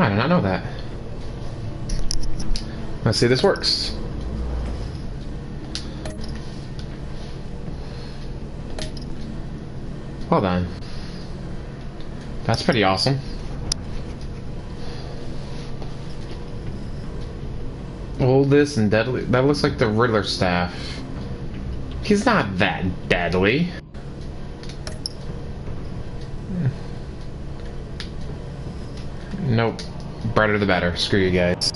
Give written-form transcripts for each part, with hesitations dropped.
I did not know that. Let's see if this works. Hold on. That's pretty awesome. Oldest and deadly. That looks like the Riddler staff. He's not that deadly. Nope. Brighter the better. Screw you guys.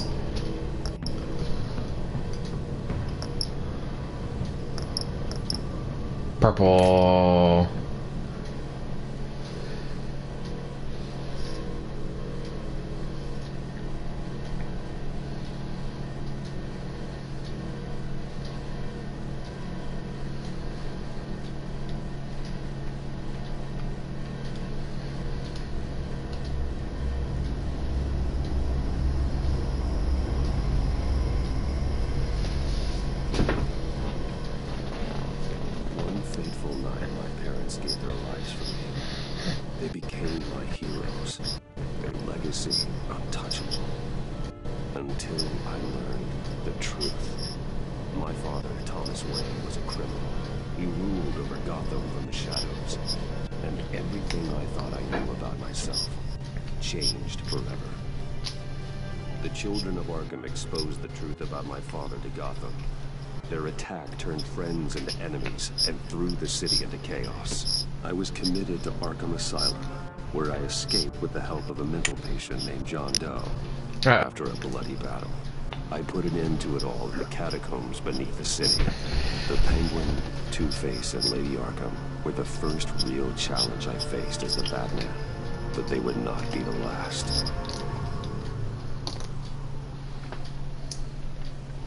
Purple. Exposed the truth about my father to Gotham. Their attack turned friends into enemies and threw the city into chaos. I was committed to Arkham Asylum, where I escaped with the help of a mental patient named John Doe. After a bloody battle, I put an end to it all in the catacombs beneath the city. The Penguin, Two-Face, and Lady Arkham were the first real challenge I faced as the Batman, but they would not be the last.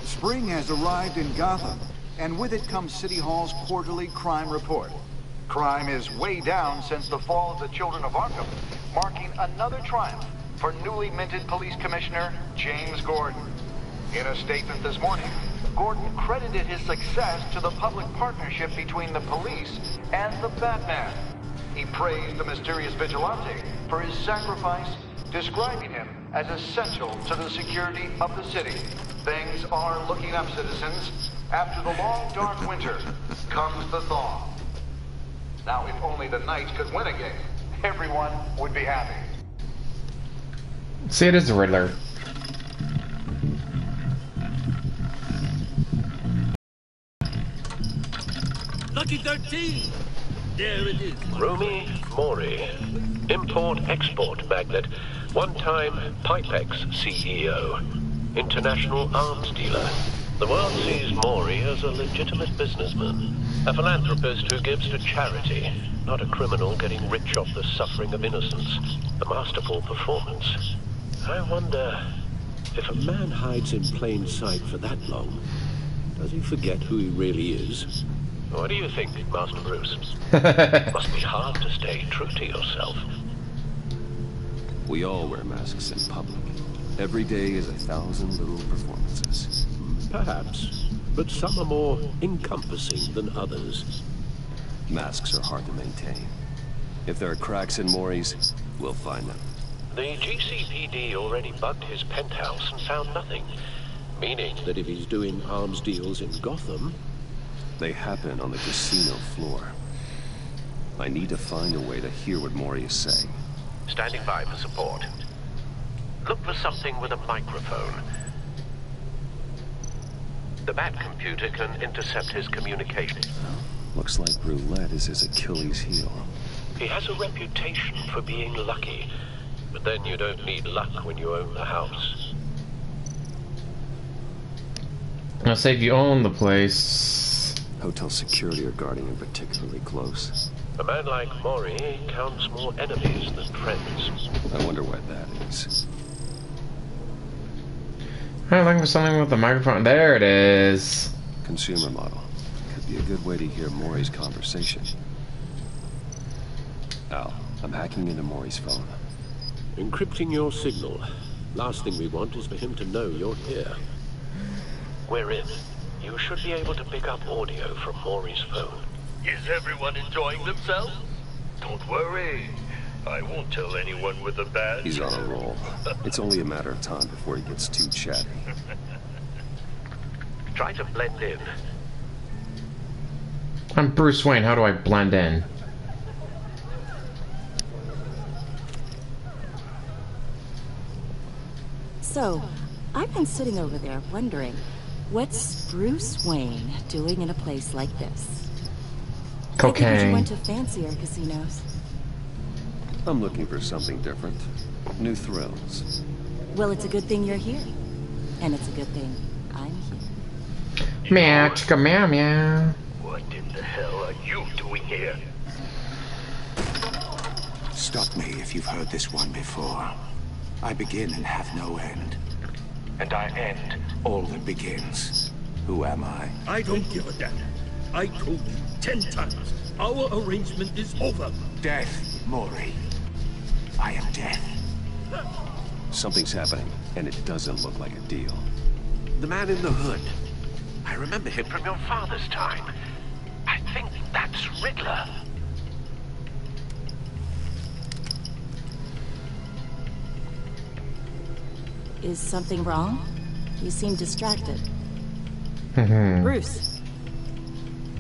Spring has arrived in Gotham, and with it comes City Hall's quarterly crime report. Crime is way down since the fall of the Children of Arkham, marking another triumph for newly minted Police Commissioner James Gordon. In a statement this morning, Gordon credited his success to the public partnership between the police and the Batman. He praised the mysterious vigilante for his sacrifice, describing him as essential to the security of the city. Things are looking up, citizens. After the long, dark winter comes the thaw. Now, if only the Knights could win again, everyone would be happy. See, it is the Riddler. Lucky 13! There it is. Rumi Mori, import-export magnate, one-time Pipex CEO. International arms dealer. The world sees Mori as a legitimate businessman. A philanthropist who gives to charity, not a criminal getting rich off the suffering of innocence. A masterful performance. I wonder, if a man hides in plain sight for that long, does he forget who he really is? What do you think, Master Bruce? Must be hard to stay true to yourself. We all wear masks in public. Every day is 1,000 little performances. Perhaps, but some are more encompassing than others. Masks are hard to maintain. If there are cracks in Mori's, we'll find them. The GCPD already bugged his penthouse and found nothing. Meaning that if he's doing arms deals in Gotham... They happen on the casino floor. I need to find a way to hear what Mori is saying. Standing by for support. Look for something with a microphone. The Bat computer can intercept his communication. Looks like roulette is his Achilles heel. He has a reputation for being lucky, but then you don't need luck when you own the house. I'll say if you own the place. Hotel security are guarding him particularly close. A man like Mori counts more enemies than friends. I wonder why that is. I'm looking for something with a microphone. There it is. Consumer model. Could be a good way to hear Mori's conversation. Al, I'm hacking into Mori's phone. Encrypting your signal. Last thing we want is for him to know you're here. We're in. You should be able to pick up audio from Mori's phone. Is everyone enjoying themselves? Don't worry. I won't tell anyone with a badge. He's on a roll. It's only a matter of time before he gets too chatty. Try to blend in. I'm Bruce Wayne. How do I blend in? So, I've been sitting over there wondering, what's Bruce Wayne doing in a place like this? I figured you Cocaine. went to fancier casinos. I'm looking for something different. New thrills. Well, it's a good thing you're here. And it's a good thing I'm here. Meow, chicka, meow, meow. What in the hell are you doing here? Stop me if you've heard this one before. I begin and have no end. And I end all that begins. Who am I? I don't give a damn. I told you 10 times. Our arrangement is over. Death, Mori. I am death. Something's happening, and it doesn't look like a deal. The man in the hood. I remember him from your father's time. I think that's Riddler. Is something wrong? You seem distracted. Bruce,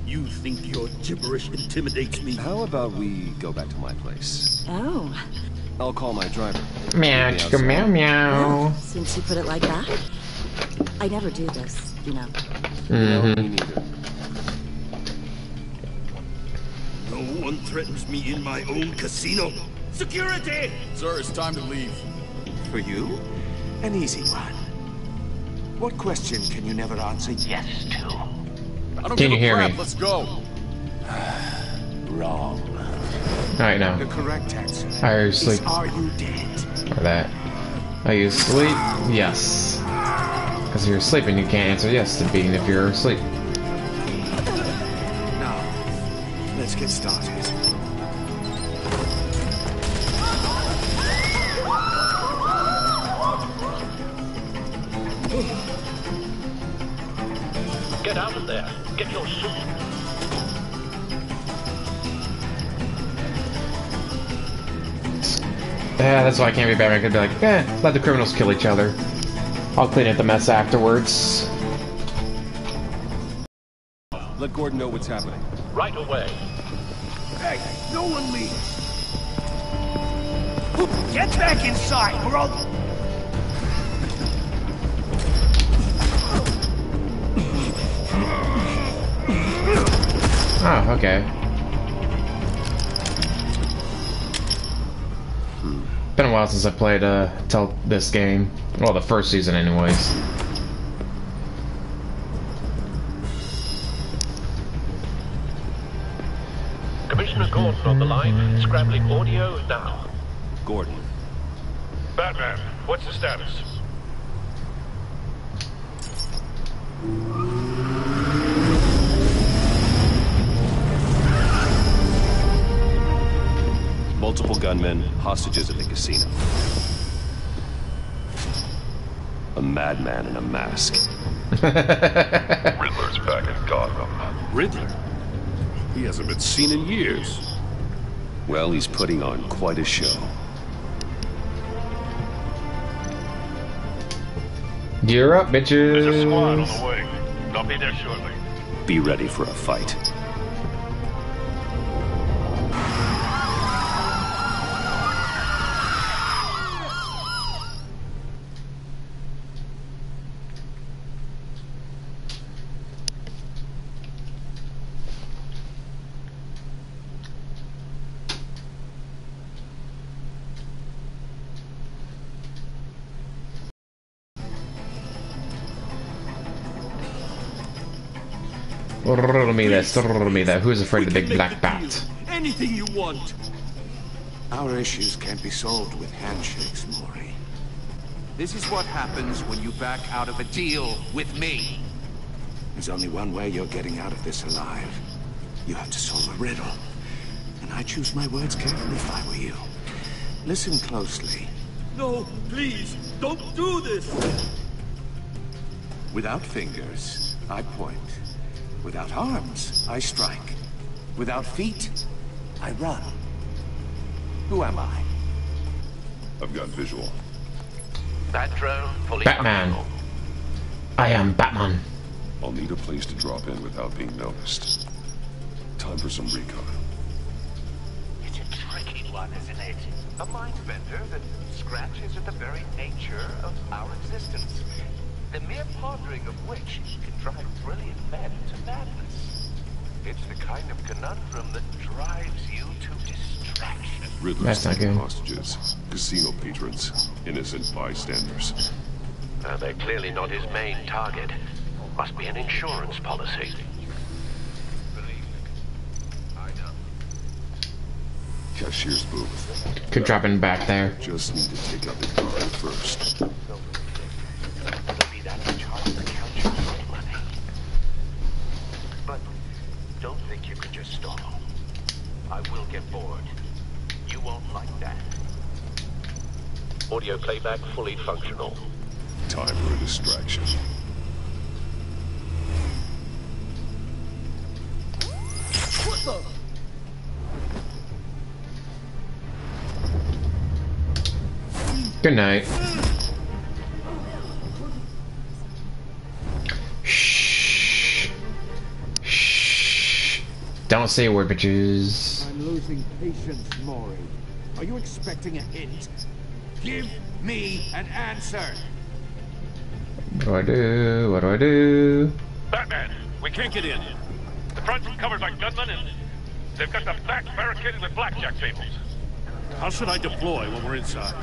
You think your gibberish intimidates me? How about we go back to my place? oh, I'll call my driver. Meow, Meet me chicka, outside. meow, meow. well, since you put it like that. I never do this, you know. No, me neither. No one threatens me in my own casino. Security! Sir, it's time to leave. For you, an easy one. What question can you never answer yes to? I don't Can give you a hear crap. me? Let's go. Wrong. Alright, now. The correct answer Are you is, asleep? are you dead? Or that. Are you asleep? Yes. Because if you're sleeping, you can't answer yes to being if you're asleep. Now, let's get started. Get out of there. Get your suit. Yeah, that's why I can't be Batman. I could be like, let the criminals kill each other. I'll clean up the mess afterwards. Let Gordon know what's happening. Right away. Hey, no one leave. Get back inside, or I'll... Oh, okay. Been a while since I played this game. Well, the first season, anyways. Commissioner Gordon on the line. Scrambling audio now. Gordon. Batman, what's the status? Multiple gunmen, hostages at the casino. A madman in a mask. Riddler's back in Gotham. Riddler? He hasn't been seen in years. Well, he's putting on quite a show. Gear up, bitches. There's a squad on the way. I'll be there shortly. Be ready for a fight. Riddle me this, riddle me that. Who's afraid of the big black bat? Anything you want. Our issues can't be solved with handshakes, Mori. This is what happens when you back out of a deal with me. There's only one way you're getting out of this alive. You have to solve a riddle. And I choose my words carefully if I were you. Listen closely. No, please, don't do this. Without fingers, I point. Without arms, I strike. Without feet, I run. Who am I? I've got visual. That drone fully Batman. functional. I am Batman. I'll need a place to drop in without being noticed. Time for some recon. It's a tricky one, isn't it? A mind bender that scratches at the very nature of our existence. The mere pondering of which can drive brilliant men to madness. It's the kind of conundrum that drives you to distraction. Riddler's That's not taking good. hostages, casino patrons, innocent bystanders. They're clearly not his main target. Must be an insurance policy. Cashier's booth. Could drop in back there. Just need to take out the guard first. There'll be that much harder to count your own money. But don't think you can just stall. I will get bored. You won't like that. Audio playback fully functional. Time for a distraction. What the? Good night. Shh. Shh. Don't say a word, bitches. I'm losing patience, Maury. Are you expecting a hint? Give me an answer. What do I do? What do I do? Batman, we can't get in. The front's covered by gunmen, and they've got the back barricaded with blackjack tables. How should I deploy when we're inside?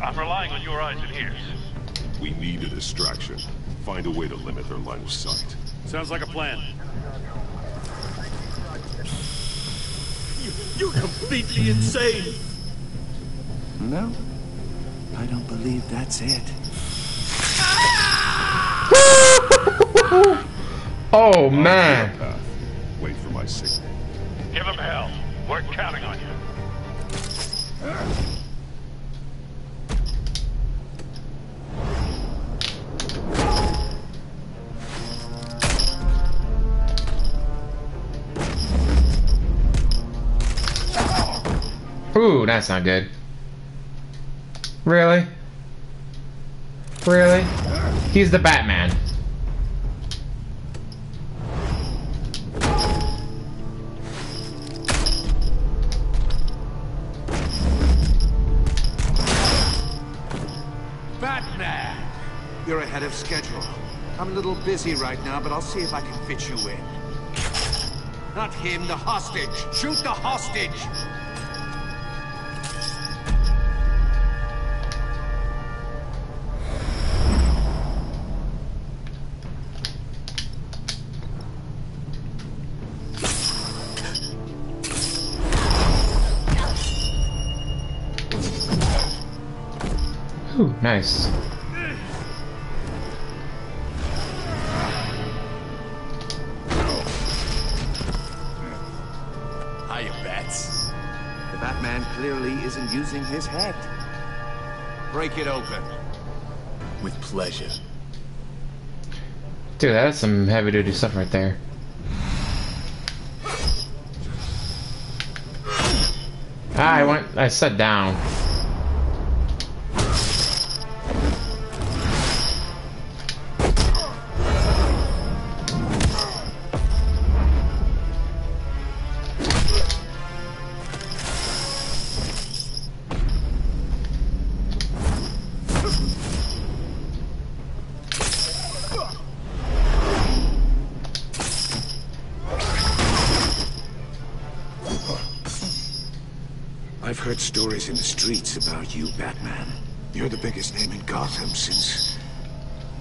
I'm relying on your eyes and ears. We need a distraction. Find a way to limit their line of sight. Sounds like a plan. You're completely insane! No, I don't believe that's it. Oh man. Path. Wait for my signal. Give them hell. We're counting on you. Ooh, that's not good. Really? Really? He's the Batman. Batman! You're ahead of schedule. I'm a little busy right now, but I'll see if I can fit you in. Not him, the hostage! Shoot the hostage! Ooh, nice. Hiya, Bats. The Batman clearly isn't using his head. Break it open. With pleasure. Dude, that's some heavy duty stuff right there. I sat down. I've heard stories in the streets about you, Batman. You're the biggest name in Gotham since...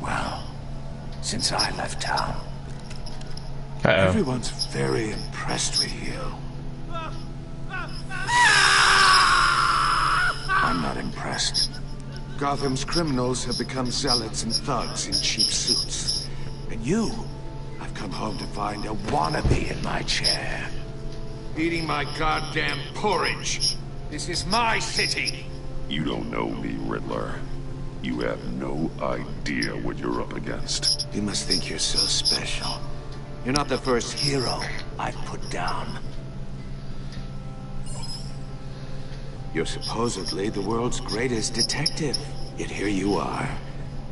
well, since I left town. Uh-oh. Everyone's very impressed with you. I'm not impressed. Gotham's criminals have become zealots and thugs in cheap suits. And you, I've come home to find a wannabe in my chair. Eating my goddamn porridge. This is my city. You don't know me, Riddler. You have no idea what you're up against. You must think you're so special. You're not the first hero I've put down. You're supposedly the world's greatest detective. Yet here you are,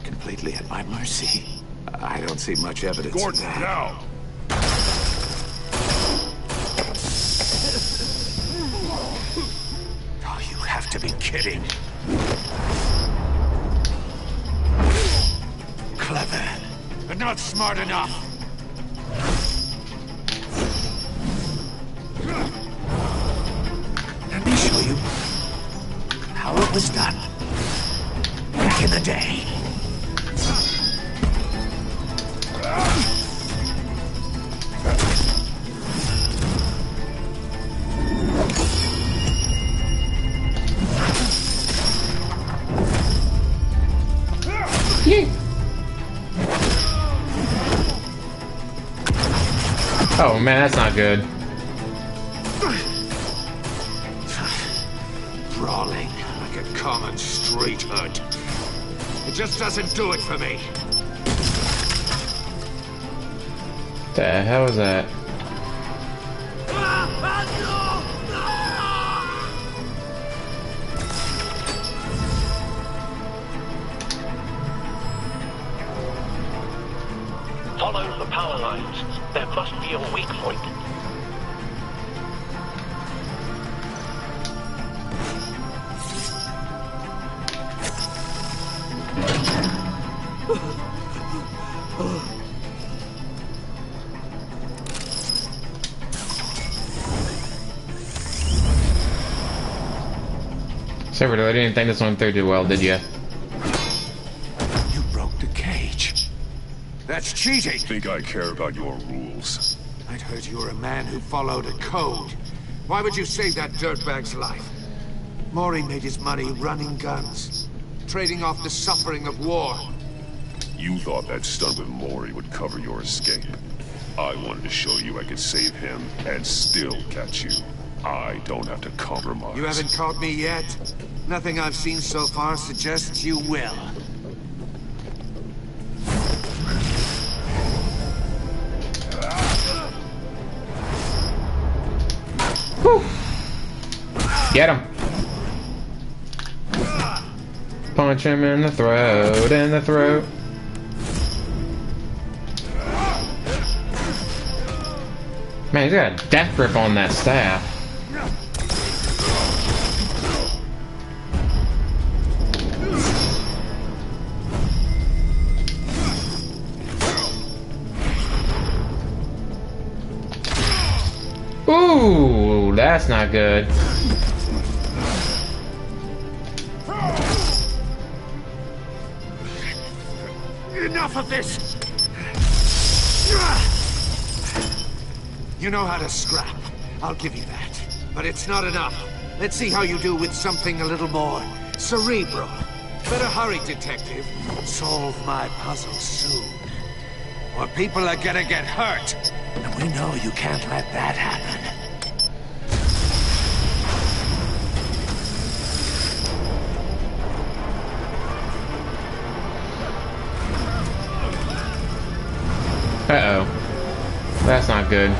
completely at my mercy. I don't see much evidence Gordon, of that. now! Oh, you have to be kidding. Clever, but not smart enough. Let me show you how it was done back in the day. Oh man, that's not good. Brawling like a common street hood. It just doesn't do it for me. The hell is that? Follow the power lines. There must be a weak point. Server, I didn't think this went through too well, did you? You broke the cage. That's cheating. Think I care about your rules? I'd heard you were a man who followed a code. Why would you save that dirtbag's life? Mori made his money running guns, trading off the suffering of war. You thought that stunt with Mori would cover your escape. I wanted to show you I could save him and still catch you. I don't have to compromise. You haven't caught me yet. Nothing I've seen so far suggests you will. Get him! Punch him in the throat, in the throat. Man, he's got a death grip on that staff. Ooh, that's not good. Enough of this! You know how to scrap. I'll give you that. But it's not enough. Let's see how you do with something a little more cerebral. Better hurry, detective. Solve my puzzle soon. Or people are gonna get hurt. And we know you can't let that happen. Uh-oh. That's not good.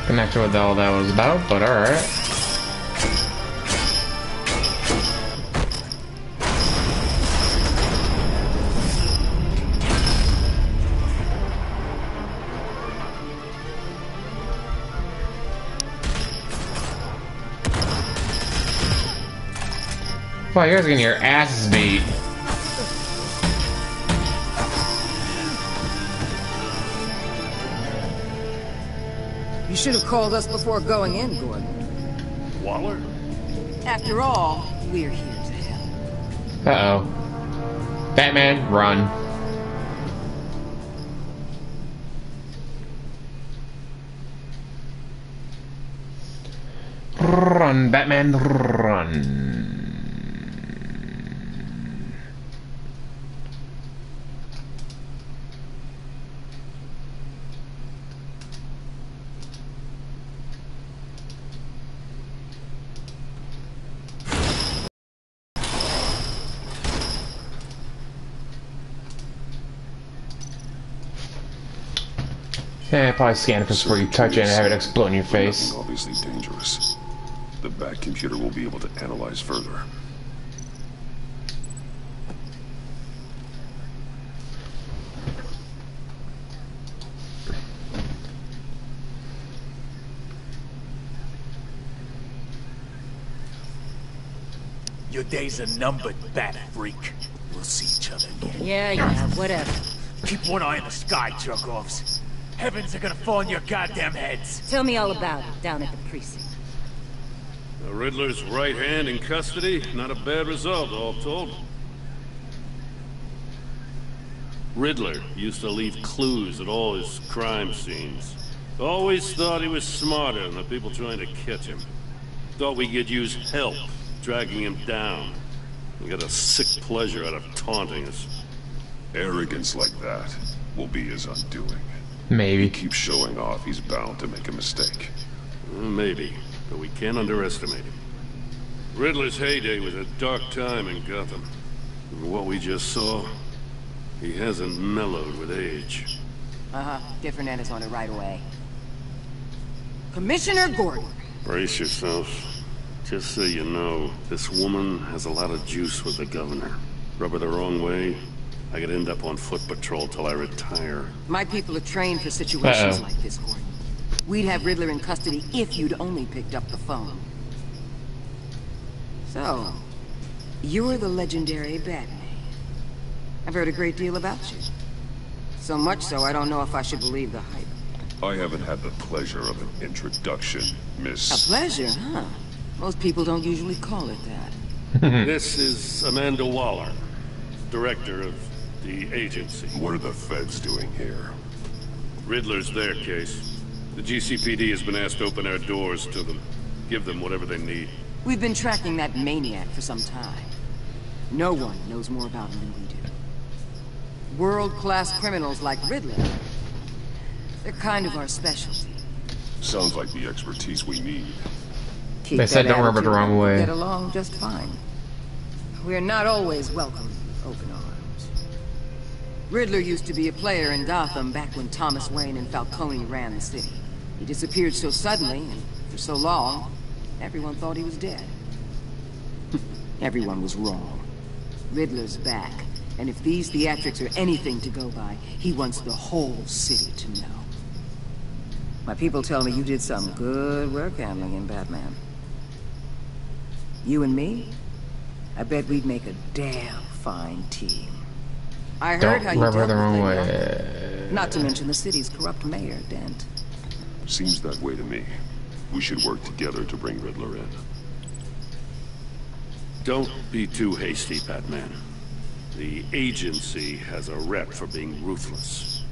I'm not sure what the hell that was about, but alright. Wow, you guys are getting your asses beat. You should have called us before going in, Gordon. Waller? After all, we're here to help. Uh-oh. Batman, run. Run, Batman, run. Yeah, probably scan it before you touch it and have it explode in your face. Nothing obviously dangerous. The back computer will be able to analyze further. Your days are numbered, bat freak. We'll see each other again. Yeah, whatever. Keep one eye in the sky, jerk-offs. Heavens are gonna fall on your goddamn heads. Tell me all about it down at the precinct. The Riddler's right hand in custody. Not a bad result, all told. Riddler used to leave clues at all his crime scenes. Always thought he was smarter than the people trying to catch him. Thought we could use help dragging him down. He got a sick pleasure out of taunting us. Arrogance like that will be his undoing. Maybe. He keeps showing off, he's bound to make a mistake. Maybe, but we can't underestimate him. Riddler's heyday was a dark time in Gotham. From what we just saw, he hasn't mellowed with age. Get Fernandez on it right away. Commissioner Gordon. Brace yourself. Just so you know, this woman has a lot of juice with the governor. Rub her the wrong way, I could end up on foot patrol till I retire. My people are trained for situations like this, Gordon. We'd have Riddler in custody if you'd only picked up the phone. So, you're the legendary Batman. I've heard a great deal about you. So much so, I don't know if I should believe the hype. I haven't had the pleasure of an introduction, Miss... A pleasure, huh? Most people don't usually call it that. This is Amanda Waller, director of the agency. What are the feds doing here? Riddler's their case. The GCPD has been asked to open our doors to them. Give them whatever they need. We've been tracking that maniac for some time. No one knows more about him than we do. World-class criminals like Riddler. They're kind of our specialty. Sounds like the expertise we need. Keep They said that don't rub it the attitude wrong and we'll way. Get along just fine. We're not always welcome with open arms. Riddler used to be a player in Gotham back when Thomas Wayne and Falcone ran the city. He disappeared so suddenly and for so long, everyone thought he was dead. Everyone was wrong. Riddler's back, and if these theatrics are anything to go by, he wants the whole city to know. My people tell me you did some good work handling him, Batman. You and me? I bet we'd make a damn fine team. I heard Don't how you rub her dealt the with wrong Gotham. way. Not to mention the city's corrupt mayor, Dent. Seems that way to me. We should work together to bring Riddler in. Don't be too hasty, Batman. The agency has a rep for being ruthless.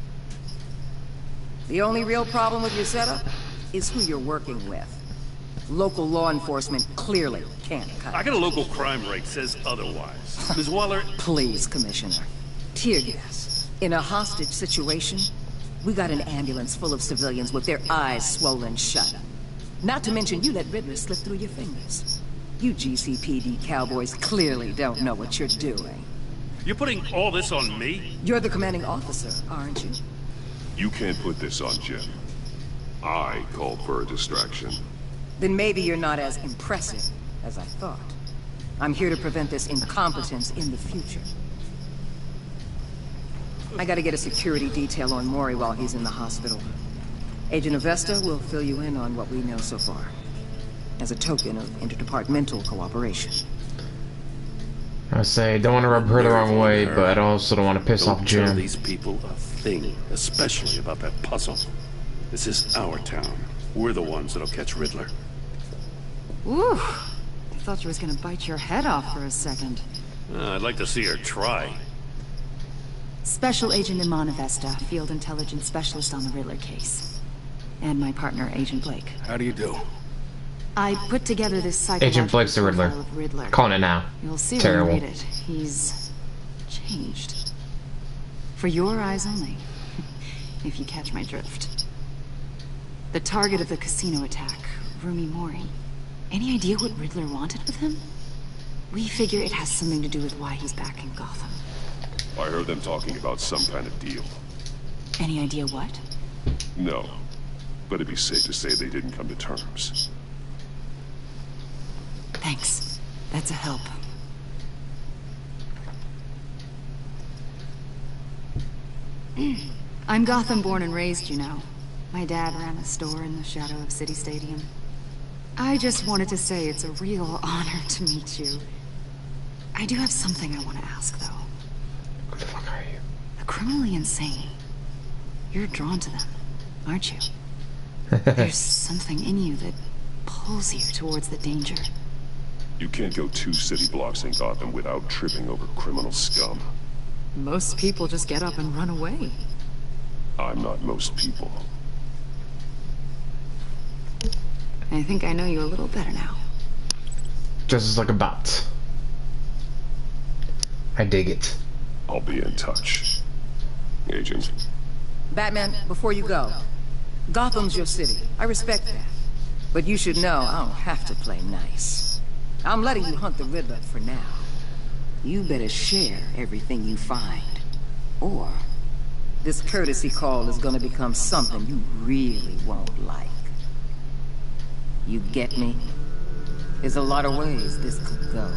The only real problem with your setup is who you're working with. Local law enforcement clearly can't cut it. I got a local crime rate says otherwise. Ms. Waller... Please, Commissioner. Tear gas. In a hostage situation, we got an ambulance full of civilians with their eyes swollen shut. Not to mention you let Riddler slip through your fingers. You GCPD cowboys clearly don't know what you're doing. You're putting all this on me? You're the commanding officer, aren't you? You can't put this on Jim. I called for a distraction. Then maybe you're not as impressive as I thought. I'm here to prevent this incompetence in the future. I gotta get a security detail on Mori while he's in the hospital. Agent Avesta will fill you in on what we know so far, as a token of interdepartmental cooperation. I say, don't want to rub her the wrong way, but I also don't want to piss off Don't tell Jim. these people a thing, especially about that puzzle. This is our town. We're the ones that'll catch Riddler. Ooh, I thought you was gonna bite your head off for a second. I'd like to see her try. Special Agent Iman Avesta, Field Intelligence Specialist on the Riddler case. And my partner, Agent Blake. How do you do? I put together this psychological Agent Blake's the Riddler. profile of Riddler. Calling it now. You'll see Terrible. when you read it. He's changed. For your eyes only, if you catch my drift. The target of the casino attack, Rumi Mori. Any idea what Riddler wanted with him? We figure it has something to do with why he's back in Gotham. I heard them talking about some kind of deal. Any idea what? No. But it'd be safe to say they didn't come to terms. Thanks. That's a help. I'm Gotham born and raised, you know. My dad ran a store in the shadow of City Stadium. I just wanted to say it's a real honor to meet you. I do have something I want to ask, though. Who the fuck are you? The criminally insane. You're drawn to them, aren't you? There's something in you that pulls you towards the danger. You can't go 2 city blocks in Gotham without tripping over criminal scum. Most people just get up and run away. I'm not most people. I think I know you a little better now. Just like a bot. I dig it. I'll be in touch. Agent. Batman, before you go, Gotham's your city. I respect that. But you should know I don't have to play nice. I'm letting you hunt the Riddler for now. You better share everything you find. Or this courtesy call is gonna become something you really won't like. You get me? There's a lot of ways this could go.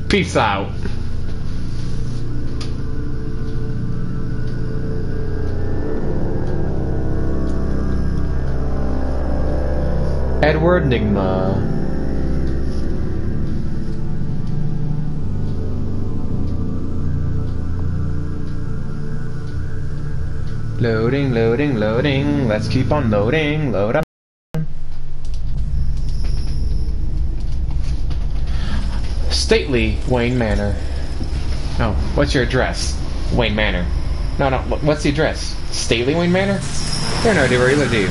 Peace out. Edward Nigma. Loading, loading, loading. Let's keep on loading. Load up. Stately Wayne Manor. Oh, what's your address? Wayne Manor. No, what's the address? Stately Wayne Manor? You have no idea where you live, do you?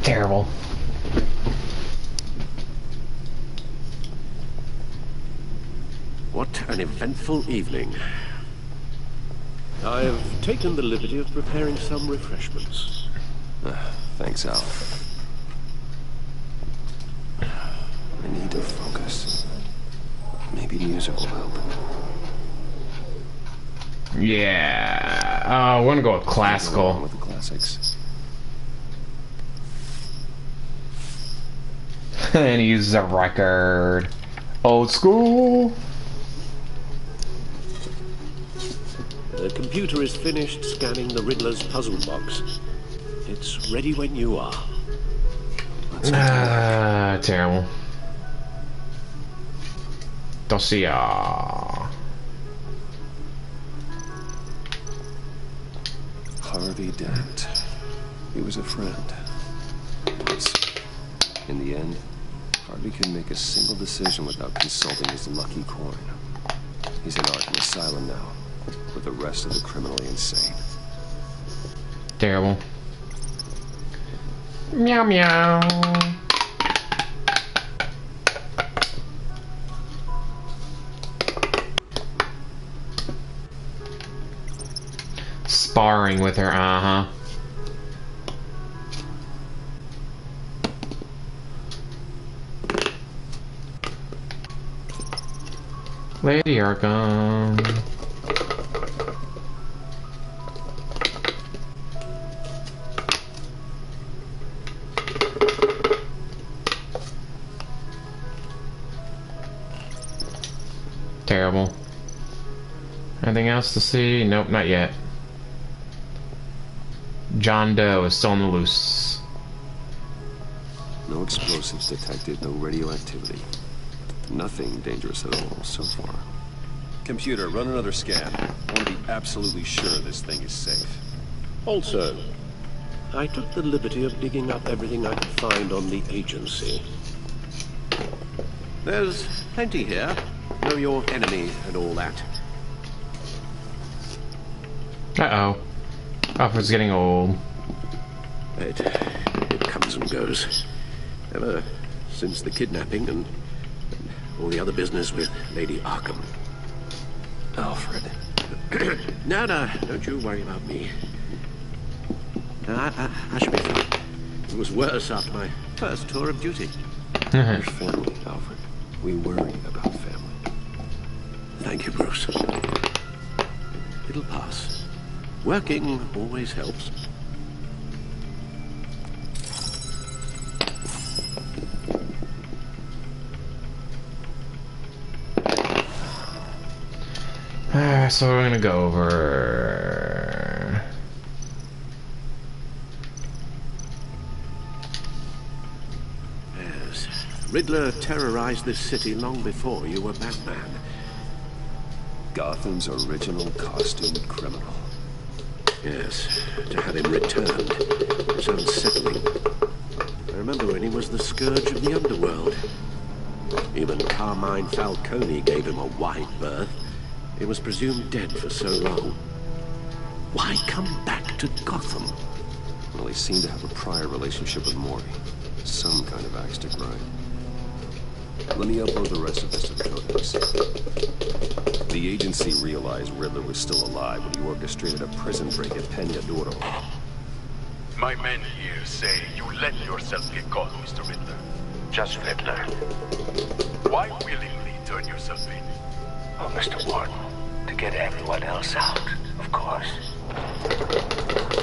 Terrible. What an eventful evening. I have taken the liberty of preparing some refreshments. Thanks, Al. I need to focus. Maybe music will help. Yeah. I want to go with classical. With the classics. And he uses a record. Old school. The computer is finished scanning the Riddler's puzzle box. It's ready when you are. Terrible. Dossier. Harvey Dent. He was a friend. In the end, Harvey couldn't make a single decision without consulting his lucky coin. He's in Arkham Asylum now, with the rest of the criminally insane. Terrible. Meow meow. Sparring with her, uh-huh. Lady Arkham. Terrible. Anything else to see? Nope, not yet. John Doe is still on the loose. No explosives detected, no radioactivity. Nothing dangerous at all so far. Computer, run another scan. I want to be absolutely sure this thing is safe. Also, I took the liberty of digging up everything I could find on the agency. There's plenty here. Know your enemy and all that. Uh-oh. Offer's getting old. It comes and goes. Ever since the kidnapping and all the other business with Lady Arkham. Alfred. No, don't you worry about me. I should be fine. It was worse after my first tour of duty. Your family, Alfred. We worry about family. Thank you, Bruce. It'll pass. Working always helps. So we're gonna go over. Yes. Riddler terrorized this city long before you were Batman. Gotham's original costumed criminal. Yes, to have him returned is unsettling. I remember when he was the scourge of the underworld. Even Carmine Falcone gave him a wide berth. He was presumed dead for so long. Why come back to Gotham? Well, he seemed to have a prior relationship with Mori. Some kind of axe to grind. Let me upload the rest of this to the codex. The agency realized Riddler was still alive when he orchestrated a prison break at Peña Duro. My men here say you let yourself get caught, Mr. Riddler. Just Riddler. Why willingly turn yourself in? Oh, Mr. Warden, to get everyone else out, of course.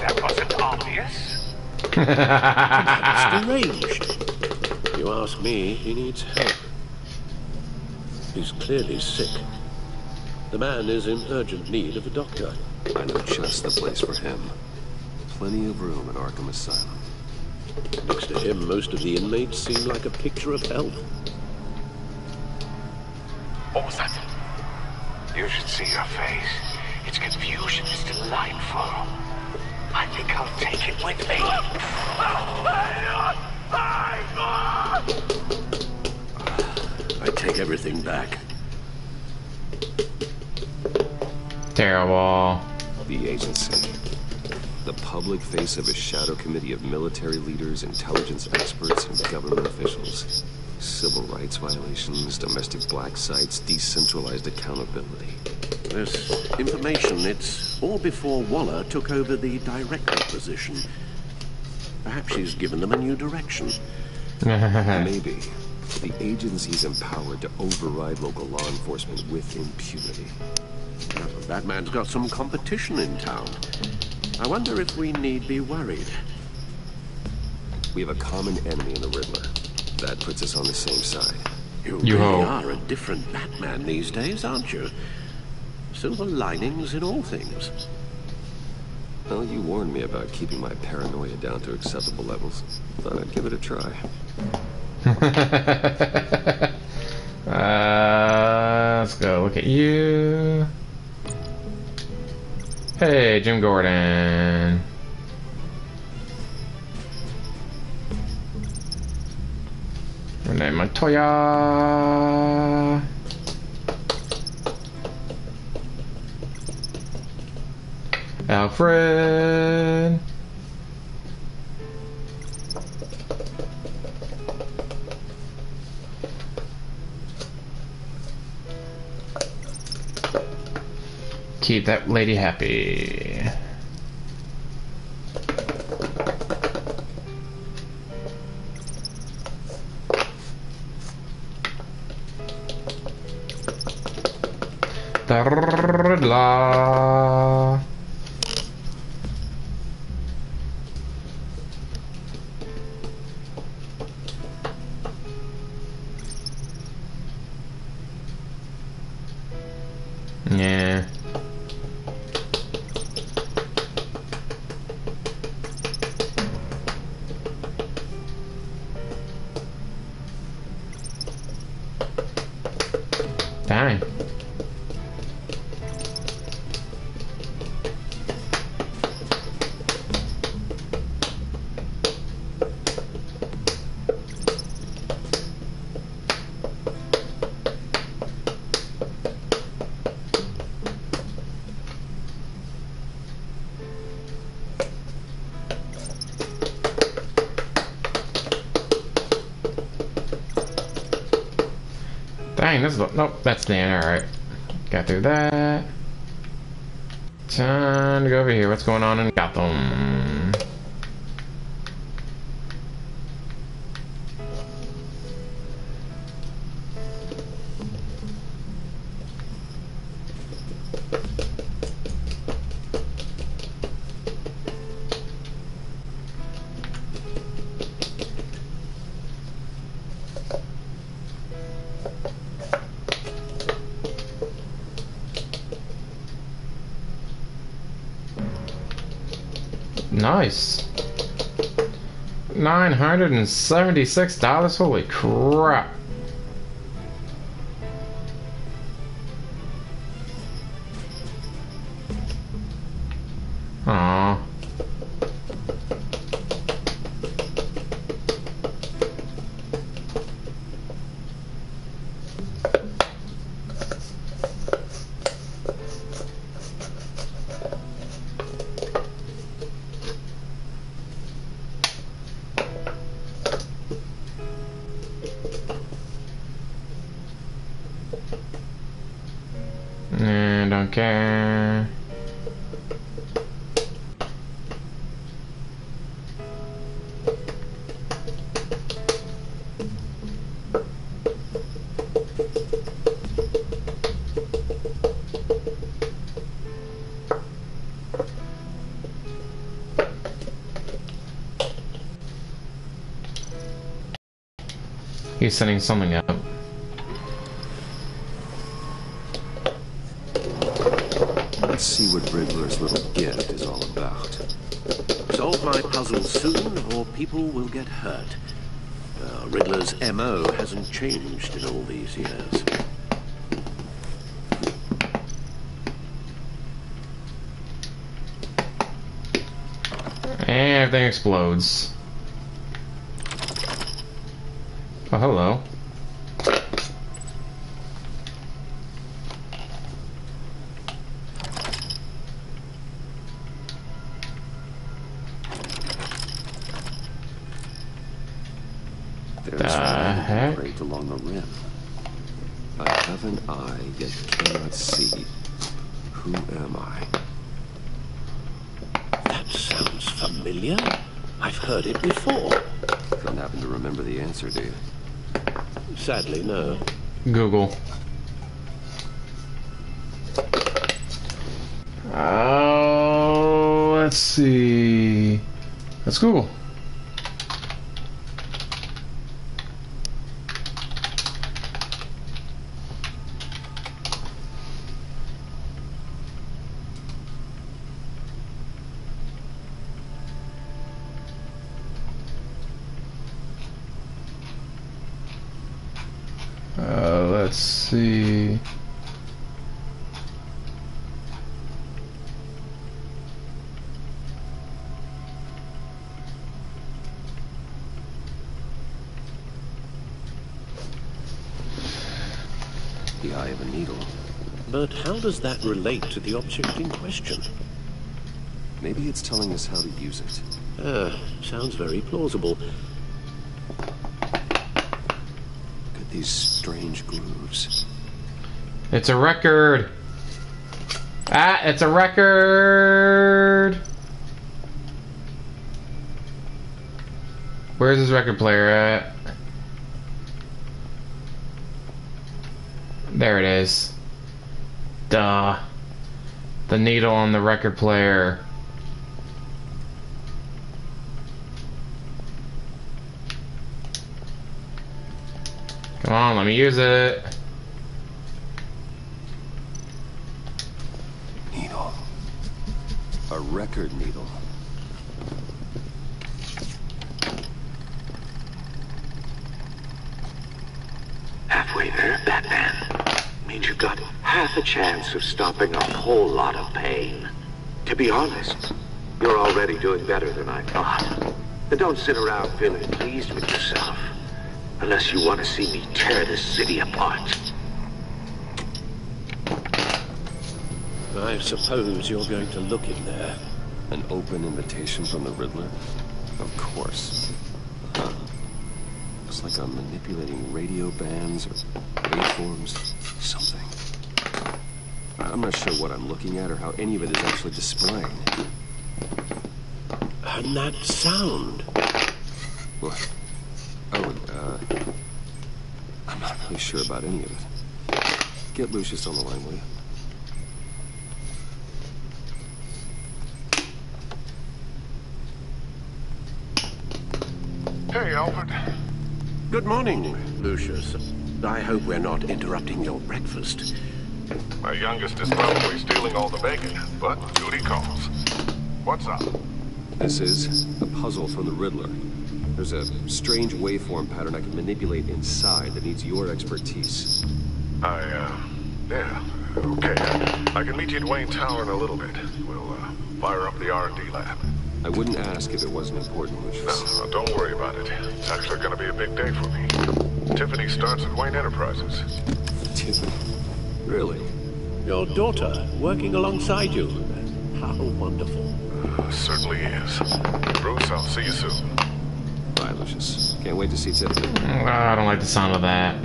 That wasn't obvious. That's deranged. You ask me, he needs help. He's clearly sick. The man is in urgent need of a doctor. I know just the place for him. Plenty of room in Arkham Asylum. Next to him, most of the inmates seem like a picture of health. What was that? You should see your face. Its confusion is delightful. I think I'll take it with me. I take everything back. Terrible. The agency. The public face of a shadow committee of military leaders, intelligence experts, and government officials. Civil rights violations, domestic black sites, decentralized accountability. This information, it's all before Waller took over the director position. Perhaps she's given them a new direction. Maybe. The agency's empowered to override local law enforcement with impunity. Now, Batman's got some competition in town. I wonder if we need be worried. We have a common enemy in the Riddler. That puts us on the same side. You really are a different Batman these days, aren't you? Silver linings in all things. Well, you warned me about keeping my paranoia down to acceptable levels. Thought I'd give it a try. Let's go look at you. Hey, Jim Gordon. Renee Montoya. Alfred. Keep that lady happy. La. Yeah. Dang. Dang, this is nope, that's Dan, alright. Got through that. Time to go over here. What's going on in Gotham? Nice. $976. Holy crap. Aww. Don't care. He's setting something up. Let's see what Riddler's little gift is all about. Solve my puzzle soon, or people will get hurt. Riddler's MO hasn't changed in all these years. And everything explodes. Oh, hello. There's a grate along the rim. I have an eye, yet cannot see. Who am I? That sounds familiar. I've heard it before. Don't happen to remember the answer, do you? Sadly, no. Google. Oh, let's see. Let's Google. Let's see. The eye of a needle. But how does that relate to the object in question? Maybe it's telling us how to use it. Sounds very plausible. These strange grooves. It's a record. Ah, it's a record. Where's his record player at? There it is. Duh. The needle on the record player. Come on, let me use it. Needle. A record needle. Halfway there, Batman. Means you've got half a chance of stopping a whole lot of pain. To be honest, you're already doing better than I thought. And don't sit around feeling pleased with yourself. Unless you want to see me tear this city apart. I suppose you're going to look in there. An open invitation from the Riddler? Of course. Looks like I'm manipulating radio bands or waveforms. Something. I'm not sure what I'm looking at or how any of it is actually displaying. And that sound. What? Oh, I'm not really sure about any of it. Get Lucius on the line, will you? Hey, Alfred. Good morning, Lucius. I hope we're not interrupting your breakfast. My youngest is probably stealing all the bacon, but duty calls. What's up? This is a puzzle from the Riddler. There's a strange waveform pattern I can manipulate inside that needs your expertise. Yeah, okay. I can meet you at Wayne Tower in a little bit. We'll, fire up the R&D lab. I wouldn't ask if it wasn't important, Lucius. No, don't worry about it. It's actually gonna be a big day for me. Tiffany starts at Wayne Enterprises. Tiffany? Really? Your daughter, working alongside you. How wonderful. Certainly is. Bruce, I'll see you soon. Bye, Lucius. Can't wait to see Tiffany. I don't like the sound of that.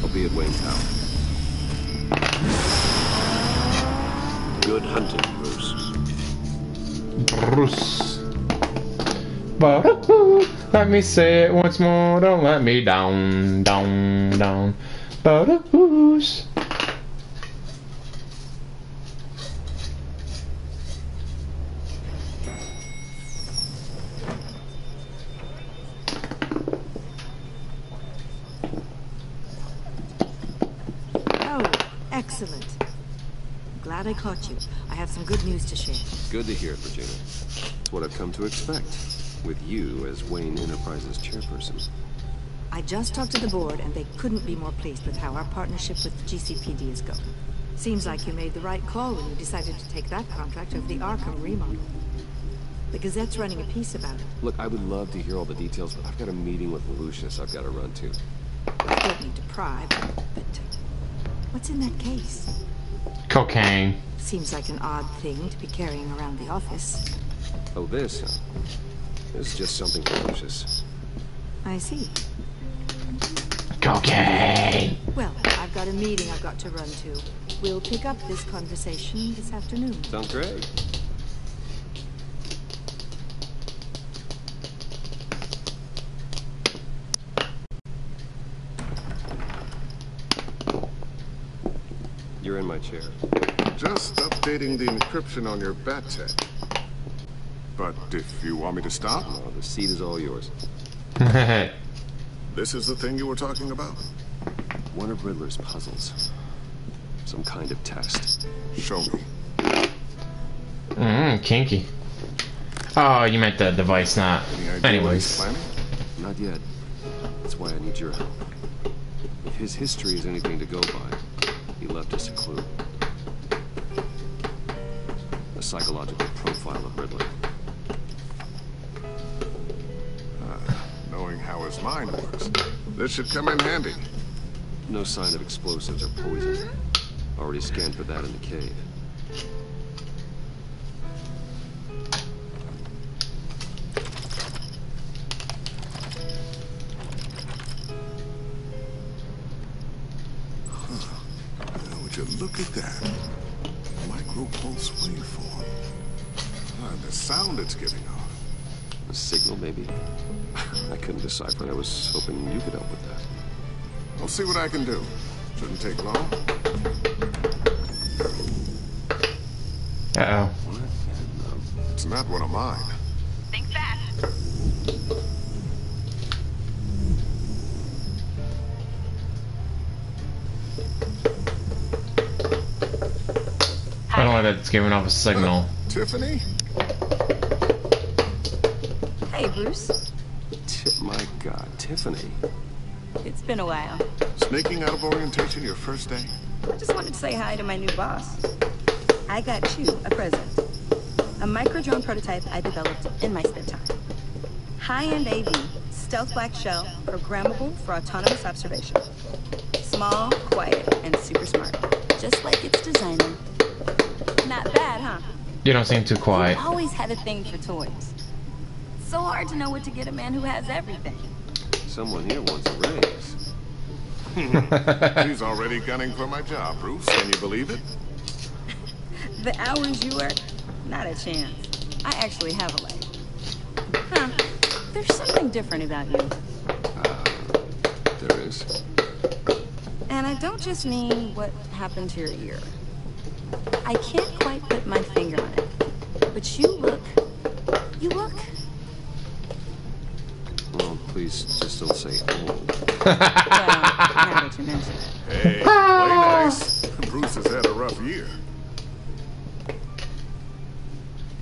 I'll be at Wayne Tower. Good hunting, Bruce. Bruce. But let me say it once more. Don't let me down, down, down. But Bruce. Excellent. Glad I caught you. I have some good news to share. Good to hear, Virginia. It's what I've come to expect, with you as Wayne Enterprises chairperson. I just talked to the board, and they couldn't be more pleased with how our partnership with GCPD is going. Seems like you made the right call when you decided to take that contract over the Arkham remodel. The Gazette's running a piece about it. Look, I would love to hear all the details, but I've got a meeting with Lucius I've got to run to. I don't need to pry, but what's in that case? Cocaine. Seems like an odd thing to be carrying around the office. Oh, this, huh? This is just something for Lucius. I see. Cocaine. Well, I've got a meeting I've got to run to. We'll pick up this conversation this afternoon. Sounds great. You're in my chair. Just updating the encryption on your bat tech. But if you want me to stop? No, the seat is all yours. This is the thing you were talking about? One of Riddler's puzzles. Some kind of test. Show me. Kinky. Oh, you meant the device, not. Anyways. Not yet. That's why I need your help. If his history is anything to go by, he left us a clue. A psychological profile of Riddler. Knowing how his mind works, this should come in handy. No sign of explosives or poison. Already scanned for that in the cave. Look at that. Micro-pulse waveform. And the sound it's giving off. A signal, maybe? I couldn't decipher it. I was hoping you could help with that. I'll see what I can do. Shouldn't take long. Uh-oh. It's not one of mine. Think fast. I don't like that it's giving off a signal. Tiffany? Hey, Bruce. My God, Tiffany. It's been a while. Sneaking out of orientation your first day? I just wanted to say hi to my new boss. I got you a present. A micro-drone prototype I developed in my spare time. High-end AV, stealth black shell, programmable for autonomous observation. Small, quiet, and super smart. Just like its designer. Not bad, huh? You don't seem too quiet. I've always had a thing for toys. So hard to know what to get a man who has everything. Someone here wants a raise. She's already gunning for my job, Bruce. Can you believe it? The hours you work? Not a chance. I actually have a life. Huh. There's something different about you. There is. And I don't just mean what happened to your ear. I can't quite put my finger on it. But you look... Well, please, just don't say old. Well, now that you mention it. Hey, play nice. Bruce has had a rough year.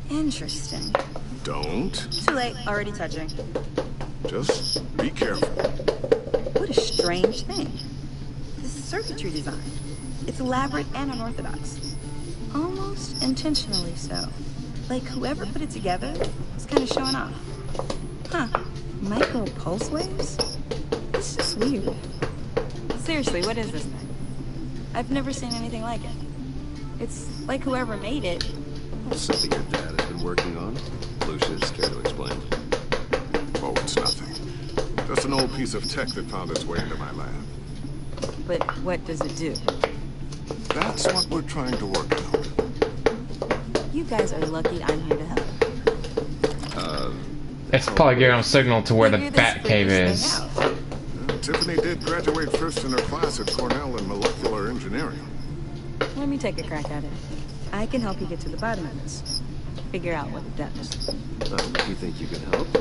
Interesting. Don't. Too late. Already touching. Just be careful. What a strange thing. This circuitry design. It's elaborate and unorthodox. Almost intentionally so. Like whoever put it together was kind of showing off. Huh. Micro pulse waves? This is weird. Seriously, what is this thing? I've never seen anything like it. It's like whoever made it. Something your dad has been working on? Lucius, care to explain? Oh, it's nothing. Just an old piece of tech that found its way into my lab. But what does it do? That's what we're trying to work out. You guys are lucky I'm here to help. It's probably giving them a signal to where the bat cave is. Tiffany did graduate first in her class at Cornell in molecular engineering. Let me take a crack at it. I can help you get to the bottom of this. Figure out what it does. You think you can help?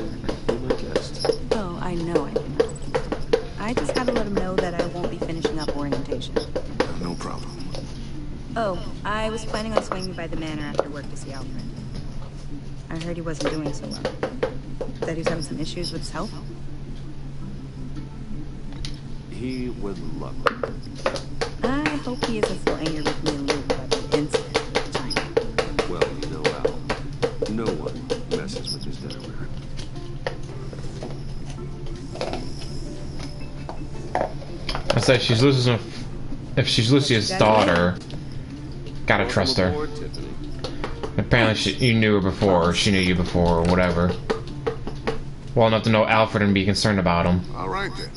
Be my guest. Oh, I know I can help. I just gotta let him know that I won't be finishing up orientation. No problem. Oh, I was planning on swinging by the manor after work to see Alfred. I heard he wasn't doing so well. That he was having some issues with his health. He would love it. I hope he isn't still angry with me and Luke about the incident in China. Well, you know, Al, no one messes with his dinnerware. I said she's Lucius. If she's Lucius' daughter, gotta trust her. Welcome aboard, Tiffany. Apparently, you knew her before, or she knew you before, or whatever. Well enough to know Alfred and be concerned about him. All right then.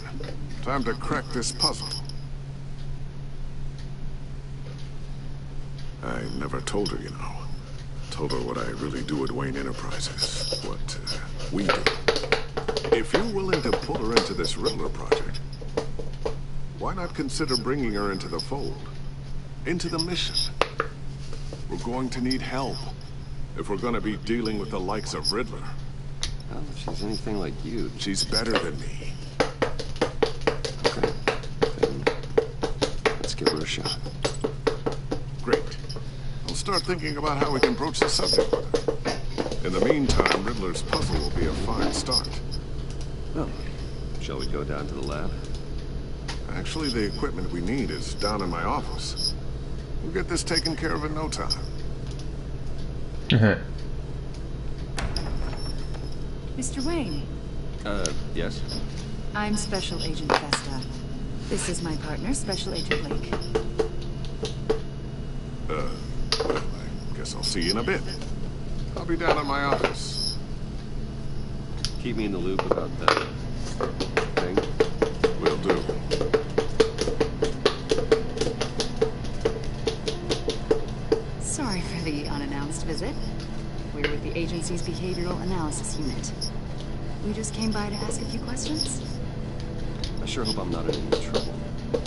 Time to crack this puzzle. I never told her, you know. Told her what I really do at Wayne Enterprises. What we do. If you're willing to pull her into this Riddler project, why not consider bringing her into the fold? Into the mission? We're going to need help if we're going to be dealing with the likes of Riddler. Well, if she's anything like you... She's better than me. Okay. Then let's give her a shot. Great. I'll start thinking about how we can broach the subject with her. In the meantime, Riddler's puzzle will be a fine start. Well, shall we go down to the lab? Actually, the equipment we need is down in my office. We'll get this taken care of in no time. Mr. Wayne. Yes? I'm Special Agent Vesta. This is my partner, Special Agent Blake. Well, I guess I'll see you in a bit. I'll be down in my office. Keep me in the loop about that thing. Will do. Sorry for the unannounced visit. We're with the agency's behavioral analysis unit. We just came by to ask a few questions. I sure hope I'm not in any trouble.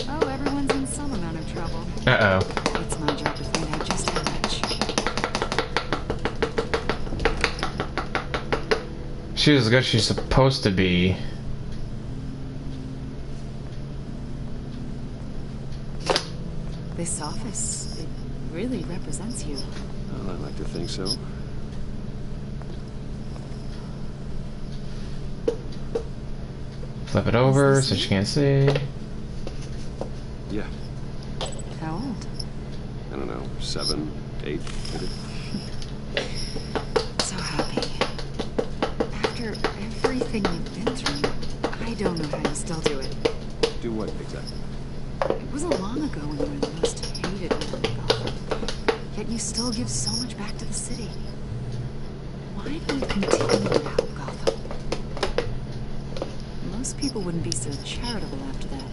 Oh, everyone's in some amount of trouble. Uh-oh. It's my job to find out just how much. She's as good as she's supposed to be. This office, it really represents you. Well, I like to think so. Flip it over so she can't see. Yeah. How old? I don't know, 7, 8, maybe. So happy. After everything you've been through, I don't know how you still do it. Do what exactly? It wasn't long ago when you were the most hated man in Gotham. Yet you still give so much back to the city. Why do you continue to help Gotham? Most people wouldn't be so charitable after that.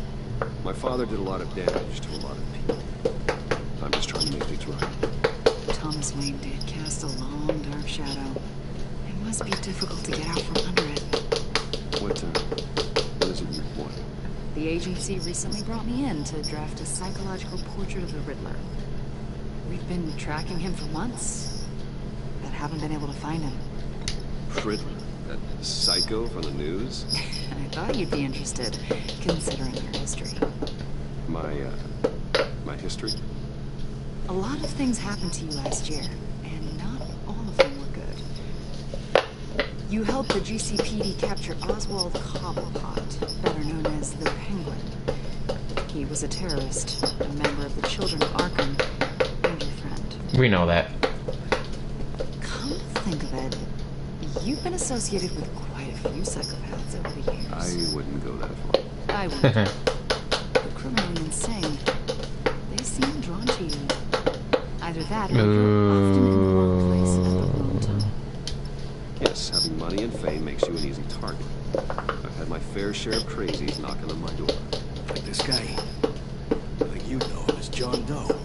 My father did a lot of damage to a lot of people. I'm just trying to make things right. Thomas Wayne did cast a long, dark shadow. It must be difficult to get out from under it. What is it you want? The agency recently brought me in to draft a psychological portrait of the Riddler. We've been tracking him for months, but haven't been able to find him. Riddler? That psycho from the news? I thought you'd be interested, considering your history. My history? A lot of things happened to you last year, and not all of them were good. You helped the GCPD capture Oswald Cobblepot, better known as the Penguin. He was a terrorist, a member of the Children of Arkham, and your friend. We know that. Come to think of it, you've been associated with quite a few psychopaths over the years. I wouldn't go that far. I would. You're criminally insane. They seem drawn to you. Either that or you're often in the wrong place at the wrong time. Yes, having money and fame makes you an easy target. I've had my fair share of crazies knocking on my door. Like this guy. I think you know him as John Doe.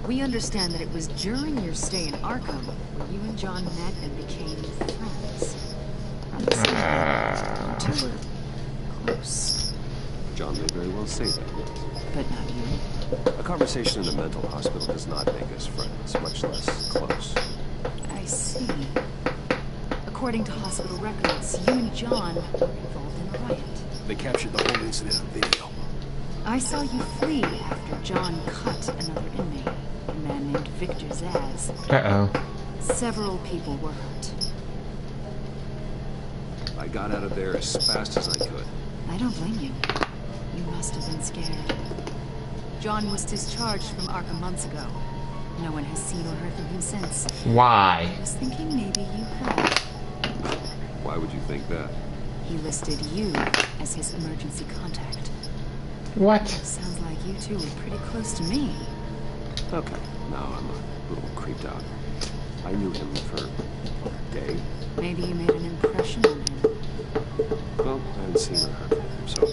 We understand that it was during your stay in Arkham where you and John met and became friends. From the same you two were close. John may very well say that, yes. But not you. A conversation in a mental hospital does not make us friends, much less close. I see. According to hospital records, you and John were involved in a riot. They captured the whole incident on video. I saw you flee after John cut another inmate, a man named Victor Zaz. Uh-oh. Several people were hurt. I got out of there as fast as I could. I don't blame you. You must have been scared. John was discharged from Arkham months ago. No one has seen or heard from him since. Why? I was thinking maybe you had. Why would you think that? He listed you as his emergency contact. What? Sounds like you two were pretty close to me. Okay, now I'm a little creeped out. I knew him for a day. Maybe you made an impression on him. Well, I hadn't seen or heard from him, so...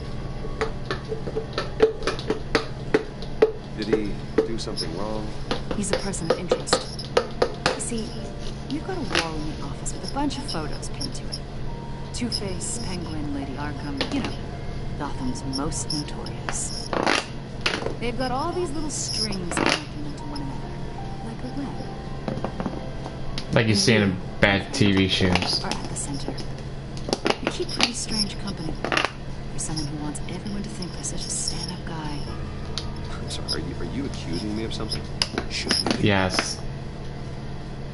Did he do something wrong? He's a person of interest. You see, you've got a wall in the office with a bunch of photos pinned to it. Two-Face, Penguin, Lady Arkham, you know, Gotham's most notorious. They've got all these little strings connecting them to one another, like a web. Like you see in bad TV shows. Are at the center. You keep pretty strange company for someone who wants everyone to think they're such a stand-up guy. I'm sorry, are you accusing me of something? Yes.